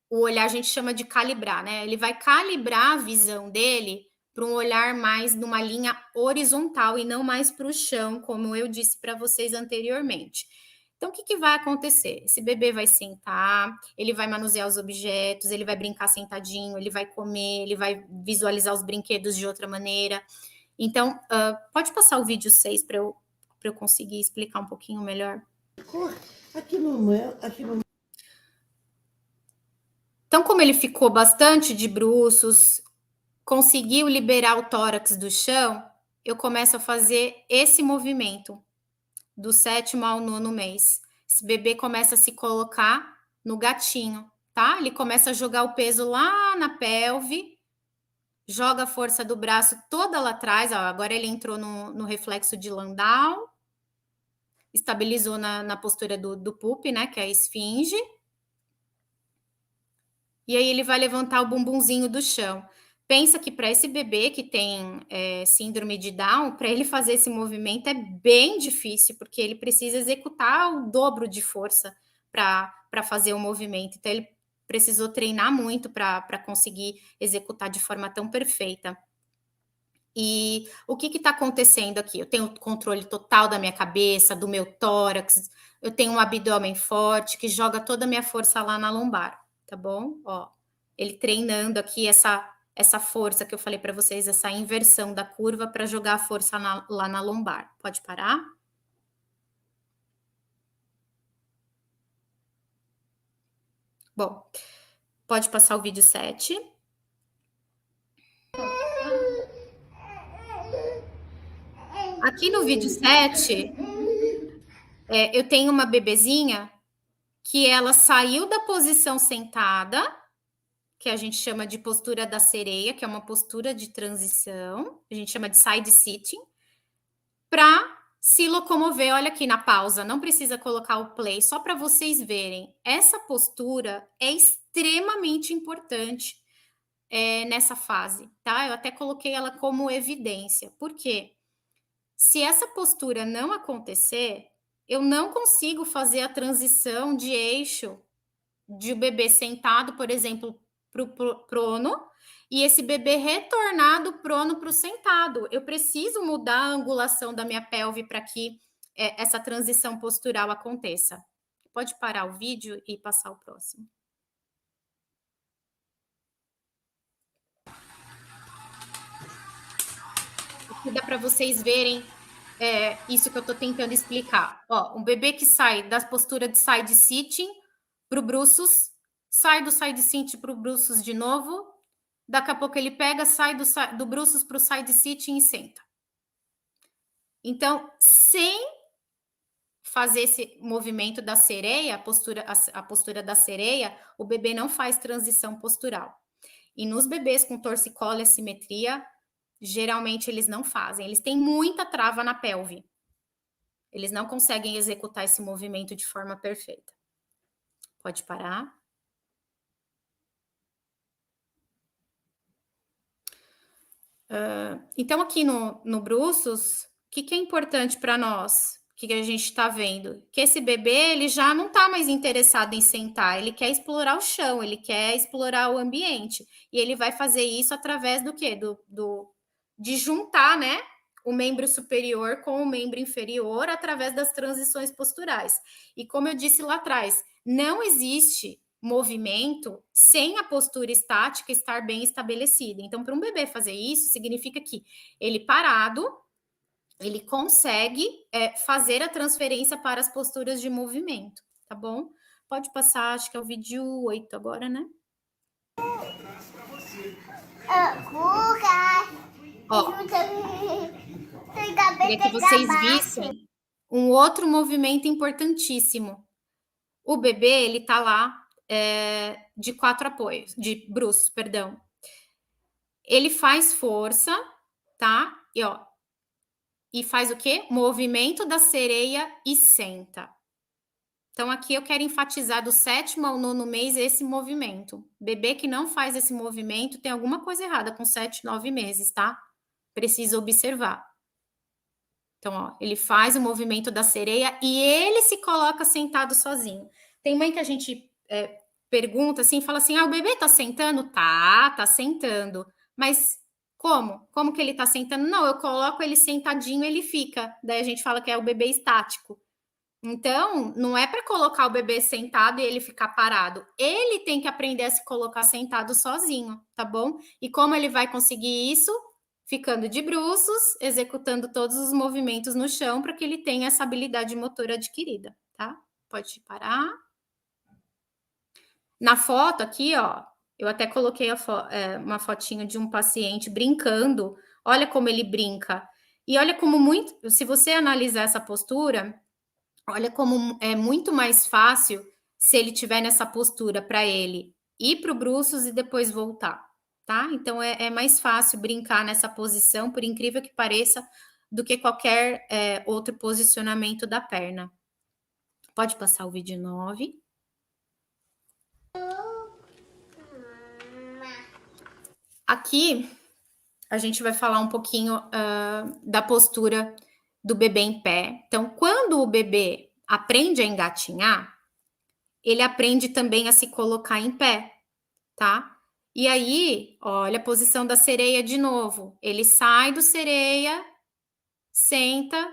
o olhar a gente chama de calibrar, né? Ele vai calibrar a visão dele para um olhar mais numa linha horizontal e não mais para o chão, como eu disse para vocês anteriormente. Então, o que vai acontecer? Esse bebê vai sentar, ele vai manusear os objetos, ele vai brincar sentadinho, ele vai comer, ele vai visualizar os brinquedos de outra maneira. Então, pode passar o vídeo 6 para eu conseguir explicar um pouquinho melhor? Aqui no... Então, como ele ficou bastante de bruços, conseguiu liberar o tórax do chão, eu começo a fazer esse movimento do 7º ao 9º mês. Esse bebê começa a se colocar no gatinho, tá? Ele começa a jogar o peso lá na pelve, joga a força do braço toda lá atrás, ó, agora ele entrou no reflexo de Landau, estabilizou na postura do pup, né, que é a esfinge. E aí ele vai levantar o bumbumzinho do chão. Pensa que para esse bebê que tem síndrome de Down, para ele fazer esse movimento é bem difícil, porque ele precisa executar o dobro de força para fazer o movimento. Então, ele precisou treinar muito para conseguir executar de forma tão perfeita. E o que está acontecendo aqui? Eu tenho o controle total da minha cabeça, do meu tórax, eu tenho um abdômen forte que joga toda a minha força lá na lombar, tá bom? Ó, ele treinando aqui essa força que eu falei para vocês, essa inversão da curva para jogar a força lá na lombar. Pode parar? Bom, pode passar o vídeo 7. Aqui no vídeo 7, eu tenho uma bebezinha que ela saiu da posição sentada, que a gente chama de postura da sereia, que é uma postura de transição, a gente chama de side sitting, para se locomover. Olha aqui na pausa, não precisa colocar o play, só para vocês verem. Essa postura é extremamente importante nessa fase, tá? Eu até coloquei ela como evidência. Por quê? Se essa postura não acontecer, eu não consigo fazer a transição de eixo de o bebê sentado, por exemplo, para o prono, e esse bebê retornar do prono para o sentado. Eu preciso mudar a angulação da minha pelve para que essa transição postural aconteça. Pode parar o vídeo e passar o próximo. Aqui dá para vocês verem isso que eu estou tentando explicar. Ó, um bebê que sai da postura de side sitting para o bruços sai do side sit para o bruços de novo. Daqui a pouco ele pega, sai do bruços para o side sit e senta. Então, sem fazer esse movimento da sereia, a postura da sereia, o bebê não faz transição postural. E nos bebês com torcicolo e assimetria, geralmente eles não fazem. Eles têm muita trava na pelve. Eles não conseguem executar esse movimento de forma perfeita. Pode parar. Então, aqui no bruços, o que é importante para nós? O que a gente está vendo? Que esse bebê, ele já não está mais interessado em sentar, ele quer explorar o chão, ele quer explorar o ambiente. E ele vai fazer isso através do quê? De juntar, né, o membro superior com o membro inferior através das transições posturais. E como eu disse lá atrás, não existe movimento sem a postura estática estar bem estabelecida. Então, para um bebê fazer isso, significa que ele parado, ele consegue fazer a transferência para as posturas de movimento, tá bom? Pode passar, acho que é o vídeo 8 agora, né? Ó, queria que vocês vissem um outro movimento importantíssimo. O bebê, ele tá lá de 4 apoios, de bruços, perdão. Ele faz força, tá? E faz o quê? Movimento da sereia e senta. Então, aqui eu quero enfatizar do 7º ao 9º mês esse movimento. Bebê que não faz esse movimento tem alguma coisa errada com 7, 9 meses, tá? Precisa observar. Então, ó, ele faz o movimento da sereia e ele se coloca sentado sozinho. Tem mãe que a gente pergunta assim, fala assim, o bebê tá sentando? Tá sentando. Mas como? Como que ele tá sentando? Não, eu coloco ele sentadinho, ele fica. Daí a gente fala que é o bebê estático. Então, não é para colocar o bebê sentado e ele ficar parado. Ele tem que aprender a se colocar sentado sozinho, tá bom? E como ele vai conseguir isso? Ficando de bruços, executando todos os movimentos no chão para que ele tenha essa habilidade motora adquirida, tá? Pode parar. Na foto aqui, ó, eu até coloquei uma fotinho de um paciente brincando. Olha como ele brinca. E olha como se você analisar essa postura, olha como é muito mais fácil se ele tiver nessa postura para ele ir para o bruços e depois voltar, tá? Então, é mais fácil brincar nessa posição, por incrível que pareça, do que qualquer outro posicionamento da perna. Pode passar o vídeo 9. Aqui, a gente vai falar um pouquinho da postura do bebê em pé. Então, quando o bebê aprende a engatinhar, ele aprende também a se colocar em pé, tá? E aí, olha a posição da sereia de novo. Ele sai do sereia, senta,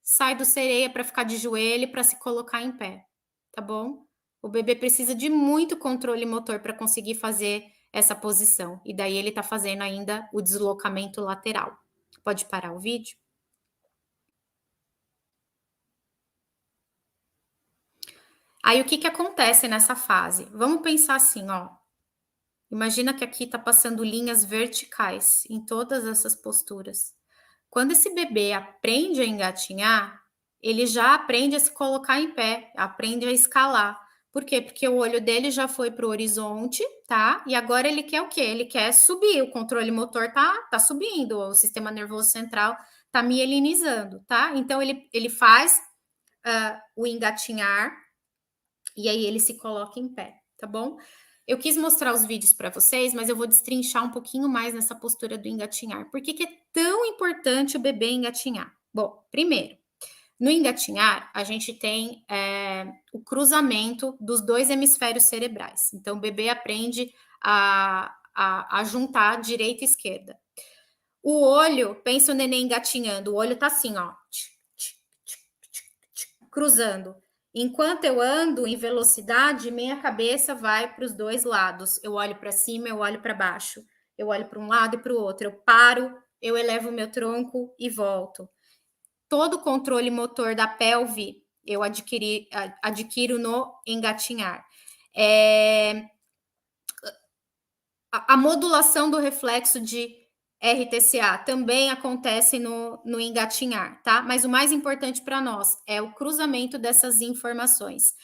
sai do sereia para ficar de joelho para se colocar em pé, tá bom? O bebê precisa de muito controle motor para conseguir fazer essa posição. E daí ele tá fazendo ainda o deslocamento lateral. Pode parar o vídeo? Aí, o que acontece nessa fase? Vamos pensar assim, ó. Imagina que aqui tá passando linhas verticais em todas essas posturas. Quando esse bebê aprende a engatinhar, ele já aprende a se colocar em pé, aprende a escalar. Por quê? Porque o olho dele já foi para o horizonte, tá? E agora ele quer o quê? Ele quer subir, o controle motor tá subindo, o sistema nervoso central tá mielinizando, tá? Então, ele faz o engatinhar, e aí ele se coloca em pé, tá bom? Eu quis mostrar os vídeos para vocês, mas eu vou destrinchar um pouquinho mais nessa postura do engatinhar. Por que é tão importante o bebê engatinhar? Bom, primeiro, no engatinhar, a gente tem o cruzamento dos 2 hemisférios cerebrais. Então, o bebê aprende a juntar direita e esquerda. O olho, pensa o neném engatinhando, o olho tá assim, ó, cruzando. Enquanto eu ando em velocidade, minha cabeça vai para os 2 lados. Eu olho para cima, eu olho para baixo. Eu olho para um lado e para o outro. Eu paro, eu elevo o meu tronco e volto. Todo o controle motor da pelve eu adquiro no engatinhar. A modulação do reflexo de RTCA também acontece no engatinhar, tá? Mas o mais importante para nós é o cruzamento dessas informações.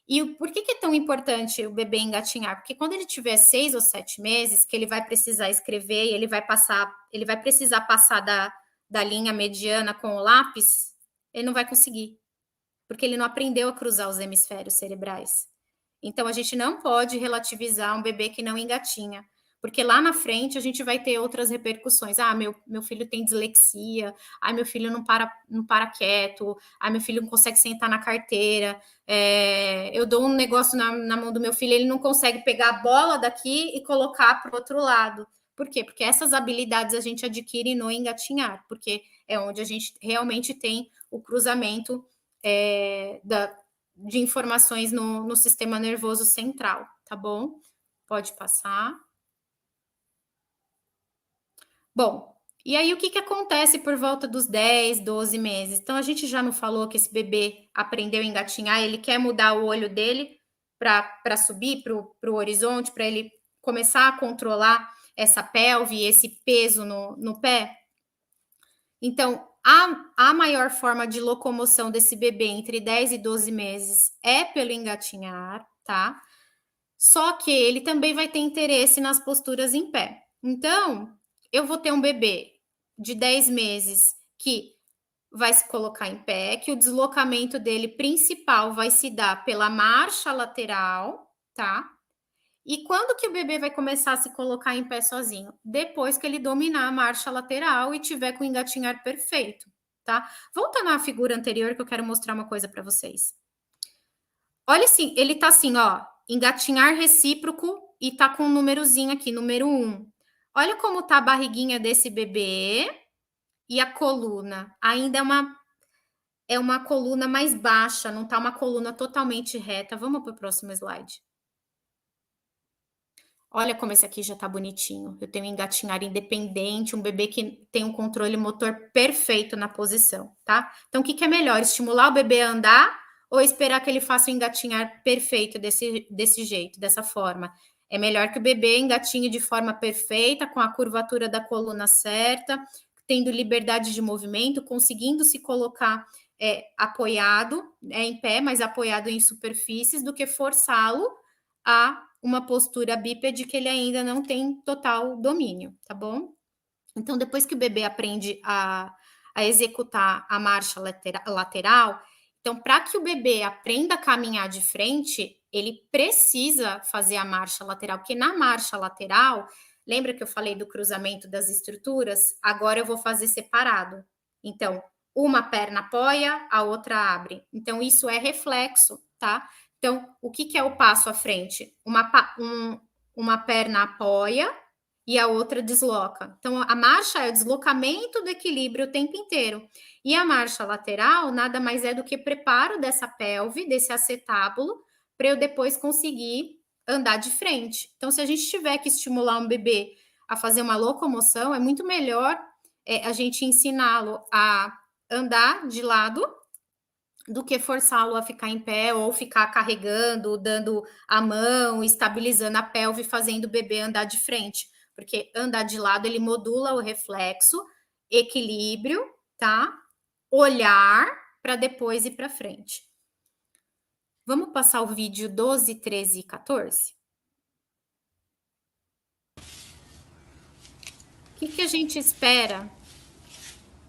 E por que é tão importante o bebê engatinhar? Porque quando ele tiver 6 ou 7 meses, que ele vai precisar escrever e ele vai precisar passar da linha mediana com o lápis, ele não vai conseguir, porque ele não aprendeu a cruzar os hemisférios cerebrais. Então, a gente não pode relativizar um bebê que não engatinha, porque lá na frente a gente vai ter outras repercussões. Ah, meu filho tem dislexia, ah, meu filho não para quieto, ah, meu filho não consegue sentar na carteira, eu dou um negócio na mão do meu filho, ele não consegue pegar a bola daqui e colocar para o outro lado. Por quê? Porque essas habilidades a gente adquire no engatinhar, porque é onde a gente realmente tem o cruzamento de informações no sistema nervoso central, tá bom? Pode passar. Bom, e aí o que acontece por volta dos 10, 12 meses? Então, a gente já não falou que esse bebê aprendeu a engatinhar, ele quer mudar o olho dele para subir para o horizonte, para ele começar a controlar essa pelve, esse peso no pé? Então, a maior forma de locomoção desse bebê entre 10 e 12 meses é pelo engatinhar, tá? Só que ele também vai ter interesse nas posturas em pé. Então, eu vou ter um bebê de 10 meses que vai se colocar em pé, que o deslocamento dele principal vai se dar pela marcha lateral, tá? E quando que o bebê vai começar a se colocar em pé sozinho? Depois que ele dominar a marcha lateral e tiver com o engatinhar perfeito, tá? Volta na figura anterior que eu quero mostrar uma coisa para vocês. Olha assim, ele tá assim, ó, engatinhar recíproco e tá com um númerozinho aqui, número 1. Olha como tá a barriguinha desse bebê e a coluna. Ainda é uma coluna mais baixa, não tá uma coluna totalmente reta. Vamos para o próximo slide. Olha como esse aqui já tá bonitinho. Eu tenho um engatinhar independente, um bebê que tem um controle motor perfeito na posição, tá? Então, o que é melhor? Estimular o bebê a andar ou esperar que ele faça o engatinhar perfeito desse jeito, dessa forma? É melhor que o bebê engatinhe de forma perfeita, com a curvatura da coluna certa, tendo liberdade de movimento, conseguindo se colocar apoiado, em pé, mas apoiado em superfícies, do que forçá-lo a uma postura bípede que ele ainda não tem total domínio, tá bom? Então, depois que o bebê aprende a executar a marcha lateral, então, para que o bebê aprenda a caminhar de frente, ele precisa fazer a marcha lateral, porque na marcha lateral, lembra que eu falei do cruzamento das estruturas? Agora eu vou fazer separado. Então, uma perna apoia, a outra abre. Então, isso é reflexo, tá? Então, o que é o passo à frente? Uma perna apoia e a outra desloca. Então, a marcha é o deslocamento do equilíbrio o tempo inteiro. E a marcha lateral nada mais é do que preparo dessa pelve, desse acetábulo, para eu depois conseguir andar de frente. Então, se a gente tiver que estimular um bebê a fazer uma locomoção, é muito melhor a gente ensiná-lo a andar de lado do que forçá-lo a ficar em pé ou ficar carregando, dando a mão, estabilizando a pelve, fazendo o bebê andar de frente. Porque andar de lado, ele modula o reflexo, equilíbrio, tá? Olhar para depois ir para frente. Vamos passar o vídeo 12, 13 e 14? O que a gente espera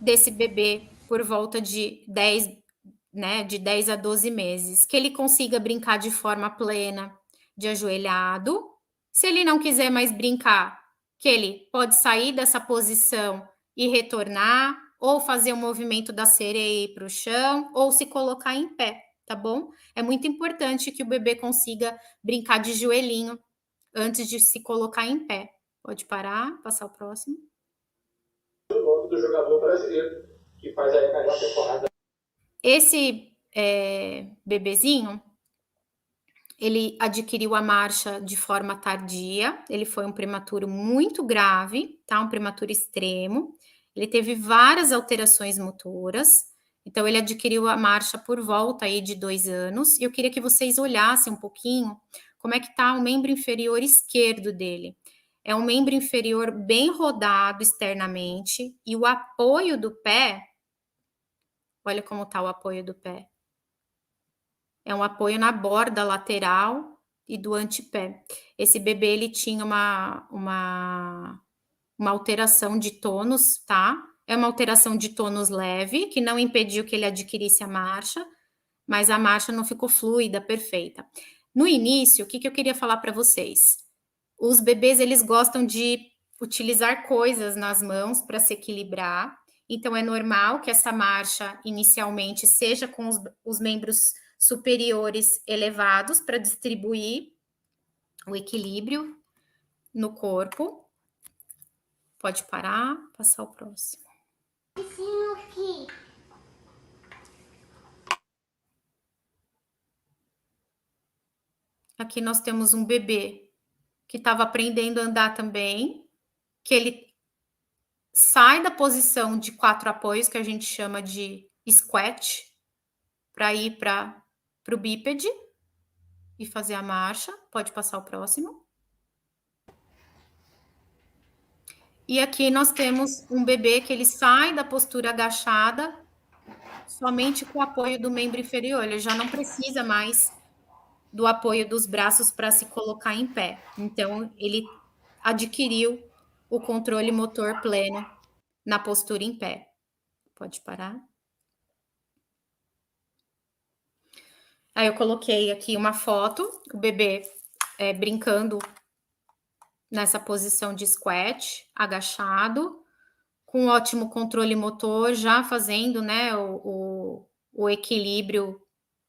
desse bebê por volta de 10 a 12 meses? Que ele consiga brincar de forma plena, de ajoelhado. Se ele não quiser mais brincar, que ele pode sair dessa posição e retornar, ou fazer o movimento da sereia e ir para o chão, ou se colocar em pé, tá bom? É muito importante que o bebê consiga brincar de joelhinho antes de se colocar em pé. Pode parar, passar o próximo. O nome do jogador brasileiro que faz a melhor temporada. Esse bebezinho, ele adquiriu a marcha de forma tardia, ele foi um prematuro muito grave, tá? Um prematuro extremo. Ele teve várias alterações motoras, então ele adquiriu a marcha por volta aí de 2 anos. E eu queria que vocês olhassem um pouquinho como é que está o membro inferior esquerdo dele. É um membro inferior bem rodado externamente, e o apoio do pé, olha como está o apoio do pé. É um apoio na borda lateral e do antepé. Esse bebê, ele tinha uma alteração de tônus, tá? É uma alteração de tônus leve, que não impediu que ele adquirisse a marcha, mas a marcha não ficou fluida, perfeita. No início, o que eu queria falar para vocês? Os bebês, eles gostam de utilizar coisas nas mãos para se equilibrar, então é normal que essa marcha, inicialmente, seja com os membros superiores elevados para distribuir o equilíbrio no corpo. Pode parar, passar o próximo. Aqui nós temos um bebê que estava aprendendo a andar também, que ele sai da posição de 4 apoios, que a gente chama de squat, para ir para o bípede e fazer a marcha. Pode passar o próximo. E aqui nós temos um bebê que ele sai da postura agachada somente com o apoio do membro inferior. Ele já não precisa mais do apoio dos braços para se colocar em pé. Então, ele adquiriu o controle motor pleno na postura em pé. Pode parar. Aí eu coloquei aqui uma foto, o bebê brincando nessa posição de squat, agachado, com ótimo controle motor, já fazendo, né, o equilíbrio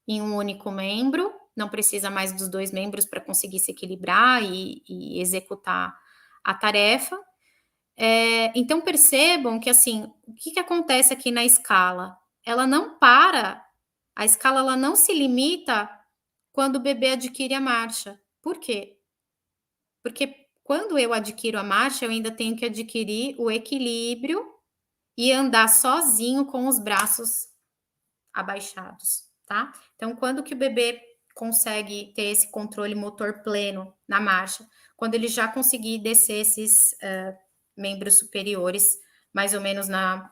em um único membro. Não precisa mais dos 2 membros para conseguir se equilibrar e executar a tarefa. Então, percebam que, assim, o que acontece aqui na escala? Ela não para, a escala ela não se limita quando o bebê adquire a marcha. Por quê? Porque quando eu adquiro a marcha, eu ainda tenho que adquirir o equilíbrio e andar sozinho com os braços abaixados, tá? Então, quando que o bebê consegue ter esse controle motor pleno na marcha? Quando ele já conseguir descer esses membros superiores, mais ou menos na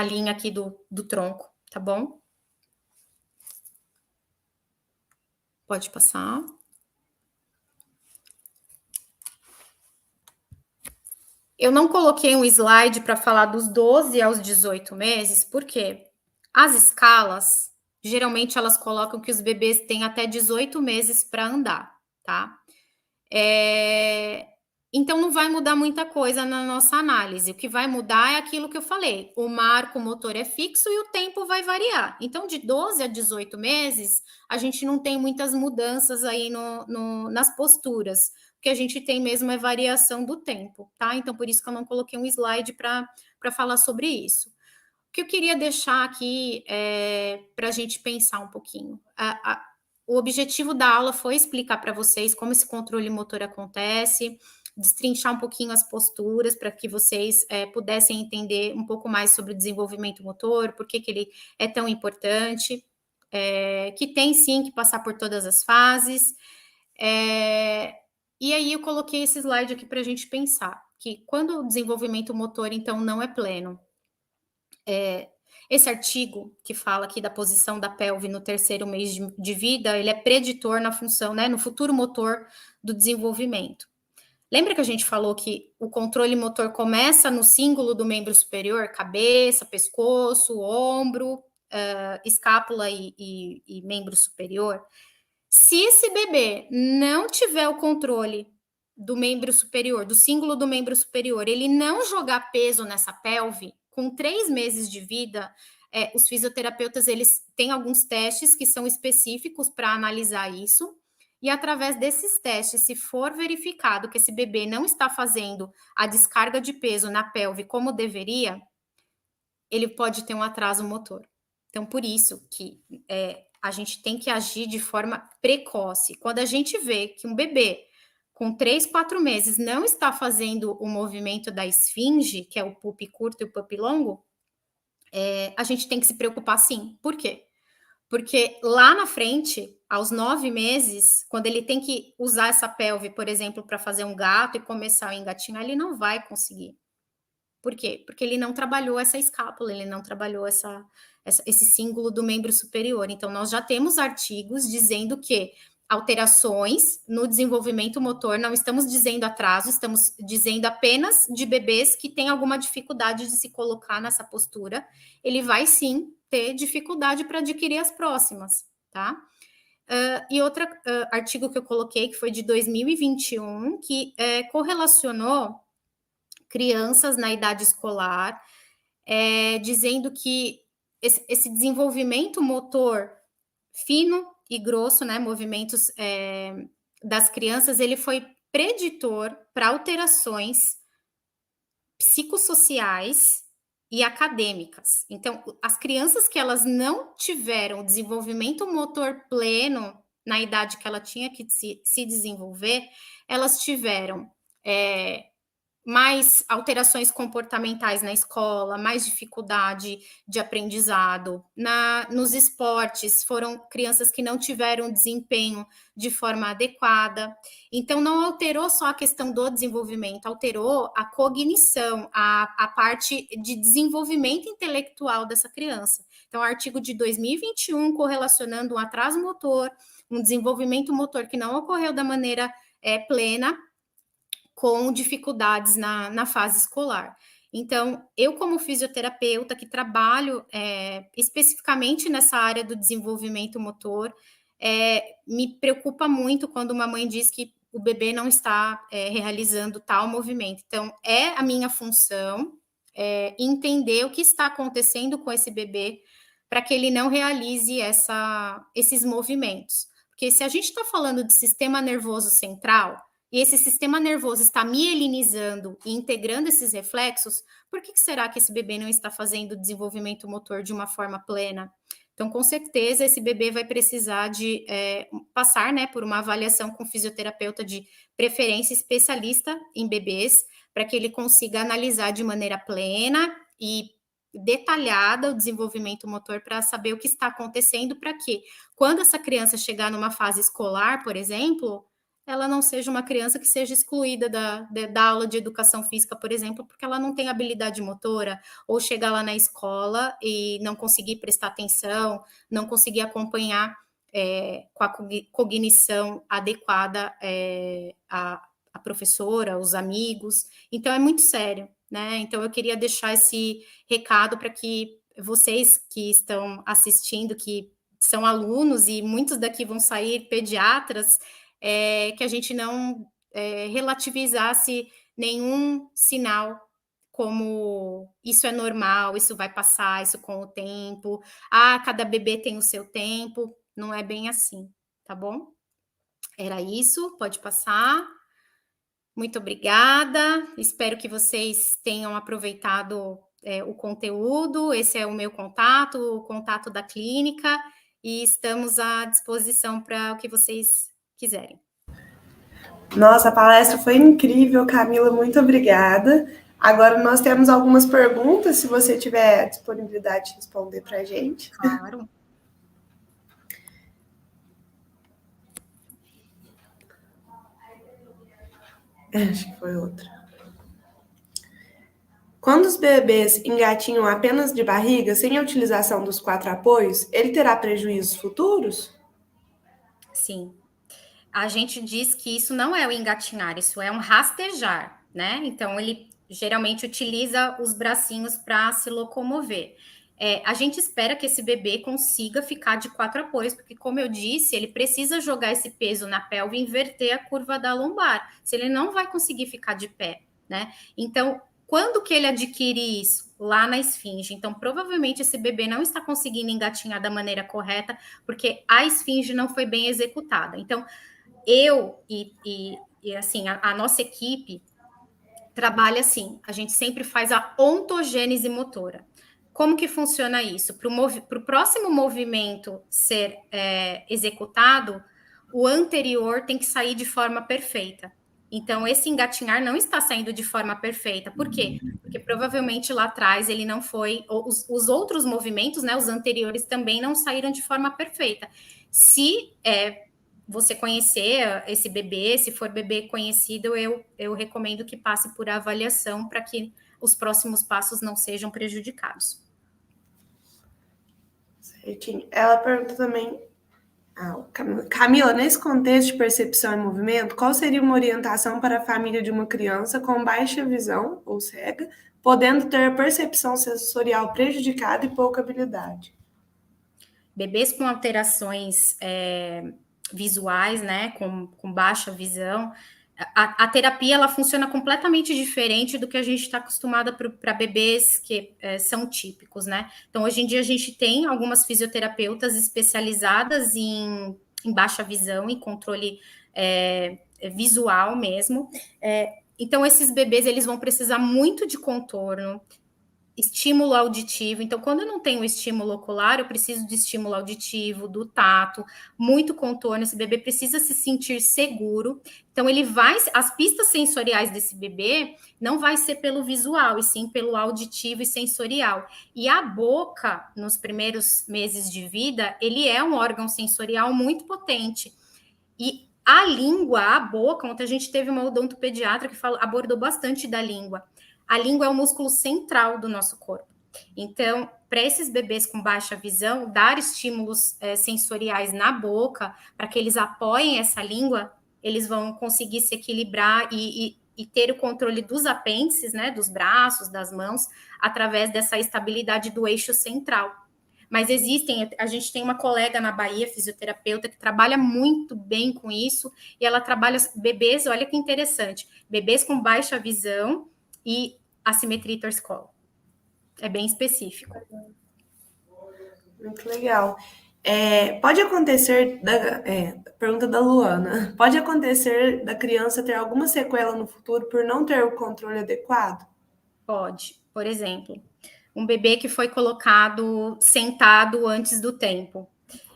linha aqui do tronco, tá bom? Pode passar. Eu não coloquei um slide para falar dos 12 aos 18 meses, porque as escalas, geralmente elas colocam que os bebês têm até 18 meses para andar, tá? Então, não vai mudar muita coisa na nossa análise. O que vai mudar é aquilo que eu falei. O marco motor é fixo e o tempo vai variar. Então, de 12 a 18 meses, a gente não tem muitas mudanças aí nas posturas. O que a gente tem mesmo é variação do tempo, tá? Então, por isso que eu não coloquei um slide para falar sobre isso. O que eu queria deixar aqui para a gente pensar um pouquinho. O objetivo da aula foi explicar para vocês como esse controle motor acontece, destrinchar um pouquinho as posturas para que vocês pudessem entender um pouco mais sobre o desenvolvimento motor, por que ele é tão importante, que tem sim que passar por todas as fases. E aí eu coloquei esse slide aqui para a gente pensar, que quando o desenvolvimento motor, então, não é pleno, esse artigo que fala aqui da posição da pelve no 3º mês de vida, ele é preditor na função, né, no futuro motor do desenvolvimento. Lembra que a gente falou que o controle motor começa no cíngulo do membro superior, cabeça, pescoço, ombro, escápula e membro superior? Se esse bebê não tiver o controle do membro superior, do cíngulo do membro superior, ele não jogar peso nessa pelve, com 3 meses de vida, os fisioterapeutas, eles têm alguns testes que são específicos para analisar isso, e através desses testes, se for verificado que esse bebê não está fazendo a descarga de peso na pelve como deveria, ele pode ter um atraso motor. Então, por isso que a gente tem que agir de forma precoce. Quando a gente vê que um bebê com 3, 4 meses não está fazendo o movimento da esfinge, que é o pup curto e o pup longo, a gente tem que se preocupar sim. Por quê? Porque lá na frente, aos 9 meses, quando ele tem que usar essa pelve, por exemplo, para fazer um gato e começar a engatinhar, ele não vai conseguir. Por quê? Porque ele não trabalhou essa escápula, ele não trabalhou esse símbolo do membro superior. Então, nós já temos artigos dizendo que alterações no desenvolvimento motor, não estamos dizendo atraso, estamos dizendo apenas de bebês que têm alguma dificuldade de se colocar nessa postura, ele vai sim ter dificuldade para adquirir as próximas, tá? E outro artigo que eu coloquei, que foi de 2021, que correlacionou crianças na idade escolar, dizendo que esse desenvolvimento motor fino e grosso, né, movimentos das crianças, ele foi preditor para alterações psicossociais e acadêmicas. Então, as crianças que elas não tiveram desenvolvimento motor pleno na idade que ela tinha que se desenvolver, elas tiveram mais alterações comportamentais na escola, mais dificuldade de aprendizado. Nos esportes, foram crianças que não tiveram desempenho de forma adequada. Então, não alterou só a questão do desenvolvimento, alterou a cognição, a parte de desenvolvimento intelectual dessa criança. Então, artigo de 2021, correlacionando um atraso motor, um desenvolvimento motor que não ocorreu da maneira plena, com dificuldades na fase escolar. Então, eu como fisioterapeuta que trabalho especificamente nessa área do desenvolvimento motor, me preocupa muito quando uma mãe diz que o bebê não está realizando tal movimento. Então, é a minha função entender o que está acontecendo com esse bebê para que ele não realize esses movimentos. Porque se a gente está falando de sistema nervoso central, e esse sistema nervoso está mielinizando e integrando esses reflexos, por que será que esse bebê não está fazendo o desenvolvimento motor de uma forma plena? Então, com certeza, esse bebê vai precisar de passar, né, por uma avaliação com fisioterapeuta de preferência especialista em bebês, para que ele consiga analisar de maneira plena e detalhada o desenvolvimento motor para saber o que está acontecendo, para que, quando essa criança chegar numa fase escolar, por exemplo, ela não seja uma criança que seja excluída da aula de educação física, por exemplo, porque ela não tem habilidade motora, ou chegar lá na escola e não conseguir prestar atenção, não conseguir acompanhar com a cognição adequada a professora, os amigos. Então, é muito sério, né? Então, eu queria deixar esse recado para que vocês que estão assistindo, que são alunos, e muitos daqui vão sair pediatras, que a gente não relativizasse nenhum sinal como isso é normal, isso vai passar, isso com o tempo, cada bebê tem o seu tempo, não é bem assim, tá bom? Era isso, pode passar. Muito obrigada, espero que vocês tenham aproveitado o conteúdo, esse é o meu contato, o contato da clínica, e estamos à disposição para o que vocês quiserem. Nossa, a palestra foi incrível, Camila, muito obrigada. Agora nós temos algumas perguntas, se você tiver disponibilidade de responder para a gente. Claro. Acho que foi outra. Quando os bebês engatinham apenas de barriga, sem a utilização dos 4 apoios, ele terá prejuízos futuros? Sim. A gente diz que isso não é o engatinhar, isso é um rastejar, né? Então, ele geralmente utiliza os bracinhos para se locomover. A gente espera que esse bebê consiga ficar de 4 apoios, porque, como eu disse, ele precisa jogar esse peso na pelve e inverter a curva da lombar, se ele não vai conseguir ficar de pé, né? Então, quando que ele adquire isso? Lá na esfinge. Então, provavelmente, esse bebê não está conseguindo engatinhar da maneira correta, porque a esfinge não foi bem executada. Então, eu e assim, a nossa equipe trabalha assim, a gente sempre faz a ontogênese motora. Como que funciona isso? Para o próximo movimento ser executado, o anterior tem que sair de forma perfeita. Então, esse engatinhar não está saindo de forma perfeita. Por quê? Porque provavelmente lá atrás ele não foi... Os outros movimentos, né, os anteriores, também não saíram de forma perfeita. Se você conhecer esse bebê, se for bebê conhecido, eu recomendo que passe por avaliação para que os próximos passos não sejam prejudicados. Certinho. Ela pergunta também... Camila, nesse contexto de percepção e movimento, qual seria uma orientação para a família de uma criança com baixa visão ou cega, podendo ter a percepção sensorial prejudicada e pouca habilidade? Bebês com alterações visuais, né, com baixa visão, a terapia ela funciona completamente diferente do que a gente está acostumada para bebês que são típicos, né? Então, hoje em dia, a gente tem algumas fisioterapeutas especializadas em baixa visão e controle visual mesmo. Então, esses bebês, eles vão precisar muito de contorno, estímulo auditivo. Então, quando eu não tenho estímulo ocular, eu preciso de estímulo auditivo, do tato, muito contorno. Esse bebê precisa se sentir seguro. Então, as pistas sensoriais desse bebê não vai ser pelo visual, e sim pelo auditivo e sensorial. E a boca, nos primeiros meses de vida, ele é um órgão sensorial muito potente. E a língua, a boca, ontem a gente teve uma odontopediatra que abordou bastante da língua. A língua é o músculo central do nosso corpo. Então, para esses bebês com baixa visão, dar estímulos sensoriais na boca, para que eles apoiem essa língua, eles vão conseguir se equilibrar e ter o controle dos apêndices, né, dos braços, das mãos, através dessa estabilidade do eixo central. Mas a gente tem uma colega na Bahia, fisioterapeuta, que trabalha muito bem com isso, e ela trabalha bebês, olha que interessante, bebês com baixa visão e assimetria torcicolo. É bem específico. Muito legal. Pode acontecer, pergunta da Luana, pode acontecer da criança ter alguma sequela no futuro por não ter o controle adequado? Pode. Por exemplo, um bebê que foi colocado sentado antes do tempo.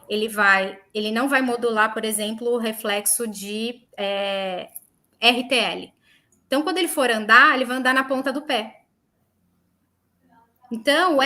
Ele não vai modular, por exemplo, o reflexo de RTL. Então, quando ele for andar, ele vai andar na ponta do pé. Então,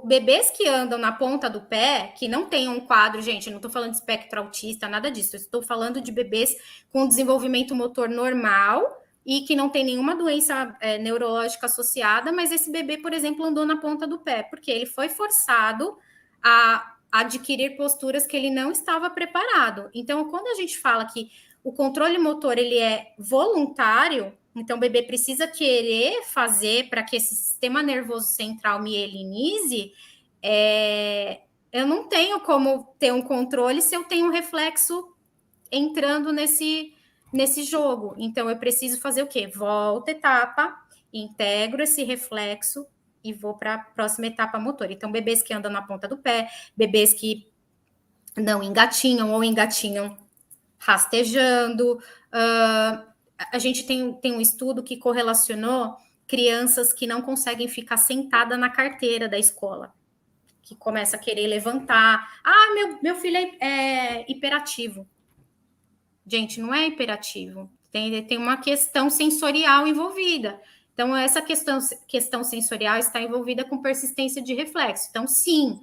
bebês que andam na ponta do pé, que não tem um quadro, gente, eu não estou falando de espectro autista, nada disso. Eu estou falando de bebês com desenvolvimento motor normal e que não tem nenhuma doença neurológica associada, mas esse bebê, por exemplo, andou na ponta do pé, porque ele foi forçado a adquirir posturas que ele não estava preparado. Então, quando a gente fala que o controle motor ele é voluntário, então o bebê precisa querer fazer para que esse sistema nervoso central mielinize, eu não tenho como ter um controle se eu tenho um reflexo entrando nesse jogo. Então eu preciso fazer o quê? Volta a etapa, integro esse reflexo e vou para a próxima etapa motora. Então bebês que andam na ponta do pé, bebês que não engatinham ou engatinham rastejando. A gente tem um estudo que correlacionou crianças que não conseguem ficar sentada na carteira da escola, que começa a querer levantar. Meu filho é hiperativo. Gente, não é hiperativo. Tem uma questão sensorial envolvida. Então, essa questão sensorial está envolvida com persistência de reflexo. Então, sim,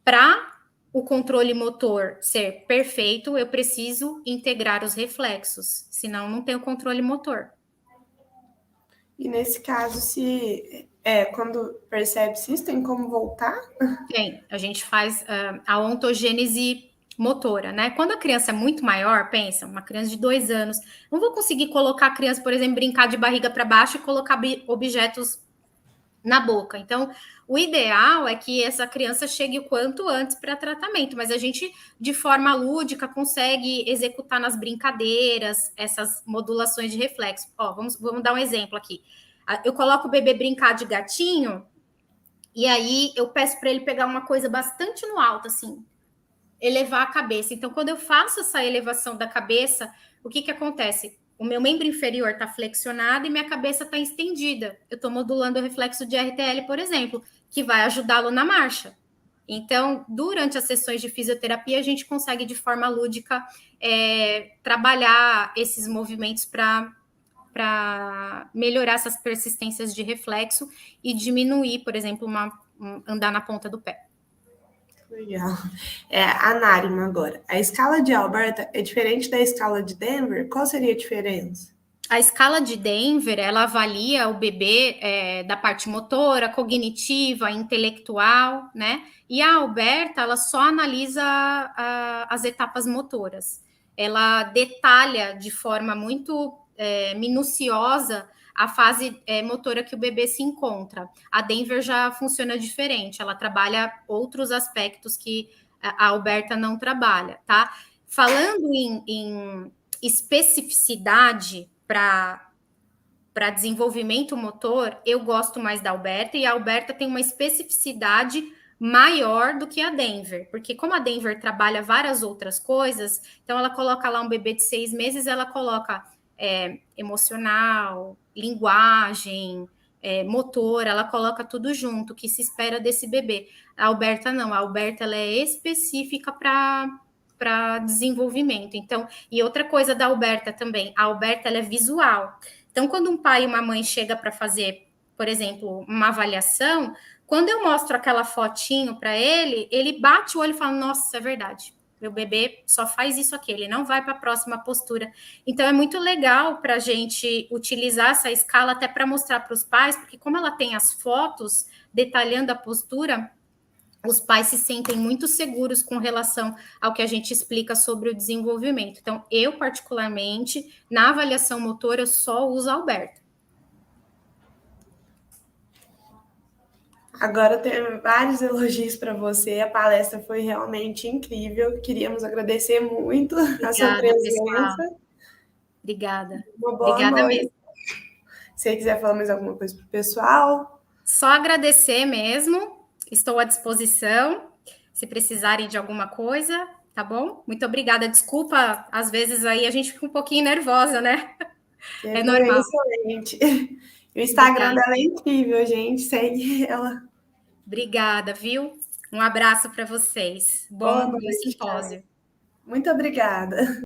para o controle motor ser perfeito, eu preciso integrar os reflexos, senão não tenho controle motor. E nesse caso, quando percebe-se isso, tem como voltar? Tem, a gente faz a ontogênese motora, né? Quando a criança é muito maior, pensa, uma criança de 2 anos, não vou conseguir colocar a criança, por exemplo, brincar de barriga para baixo e colocar objetos na boca. Então, o ideal é que essa criança chegue o quanto antes para tratamento, mas a gente, de forma lúdica, consegue executar nas brincadeiras essas modulações de reflexo. Vamos dar um exemplo aqui. Eu coloco o bebê brincar de gatinho, e aí eu peço para ele pegar uma coisa bastante no alto, assim, elevar a cabeça. Então, quando eu faço essa elevação da cabeça, o que acontece? O meu membro inferior está flexionado e minha cabeça está estendida. Eu estou modulando o reflexo de RTL, por exemplo, que vai ajudá-lo na marcha. Então, durante as sessões de fisioterapia, a gente consegue, de forma lúdica, trabalhar esses movimentos para melhorar essas persistências de reflexo e diminuir, por exemplo, andar na ponta do pé. Legal. A Narima agora. A escala de Alberta é diferente da escala de Denver? Qual seria a diferença? A escala de Denver, ela avalia o bebê da parte motora, cognitiva, intelectual, né? E a Alberta, ela só analisa as etapas motoras. Ela detalha de forma muito minuciosa a fase motora que o bebê se encontra. A Denver já funciona diferente, ela trabalha outros aspectos que a Alberta não trabalha, tá? Falando em especificidade para desenvolvimento motor, eu gosto mais da Alberta, e a Alberta tem uma especificidade maior do que a Denver, porque como a Denver trabalha várias outras coisas, então ela coloca lá um bebê de 6 meses, ela coloca emocional, linguagem, motor, ela coloca tudo junto, que se espera desse bebê. A Alberta não, a Alberta ela é específica para desenvolvimento. Então, e outra coisa da Alberta também, a Alberta ela é visual. Então, quando um pai e uma mãe chega para fazer, por exemplo, uma avaliação, quando eu mostro aquela fotinho para ele, ele bate o olho e fala, nossa, isso é verdade. Meu bebê só faz isso aqui, ele não vai para a próxima postura. Então, é muito legal para a gente utilizar essa escala até para mostrar para os pais, porque como ela tem as fotos detalhando a postura, os pais se sentem muito seguros com relação ao que a gente explica sobre o desenvolvimento. Então, eu, particularmente, na avaliação motora, eu só uso a Alberta. Agora tem vários elogios para você. A palestra foi realmente incrível. Queríamos agradecer muito a sua presença. Pessoal. Obrigada. Uma boa Obrigada noite. mesmo. Se você quiser falar mais alguma coisa para o pessoal. Só agradecer mesmo. Estou à disposição. Se precisarem de alguma coisa, tá bom? Muito obrigada. Desculpa, às vezes aí a gente fica um pouquinho nervosa, né? É normal. Excelente. O Instagram dela é incrível, gente. Segue ela. Obrigada, viu? Um abraço para vocês. Bom simpósio. Muito obrigada.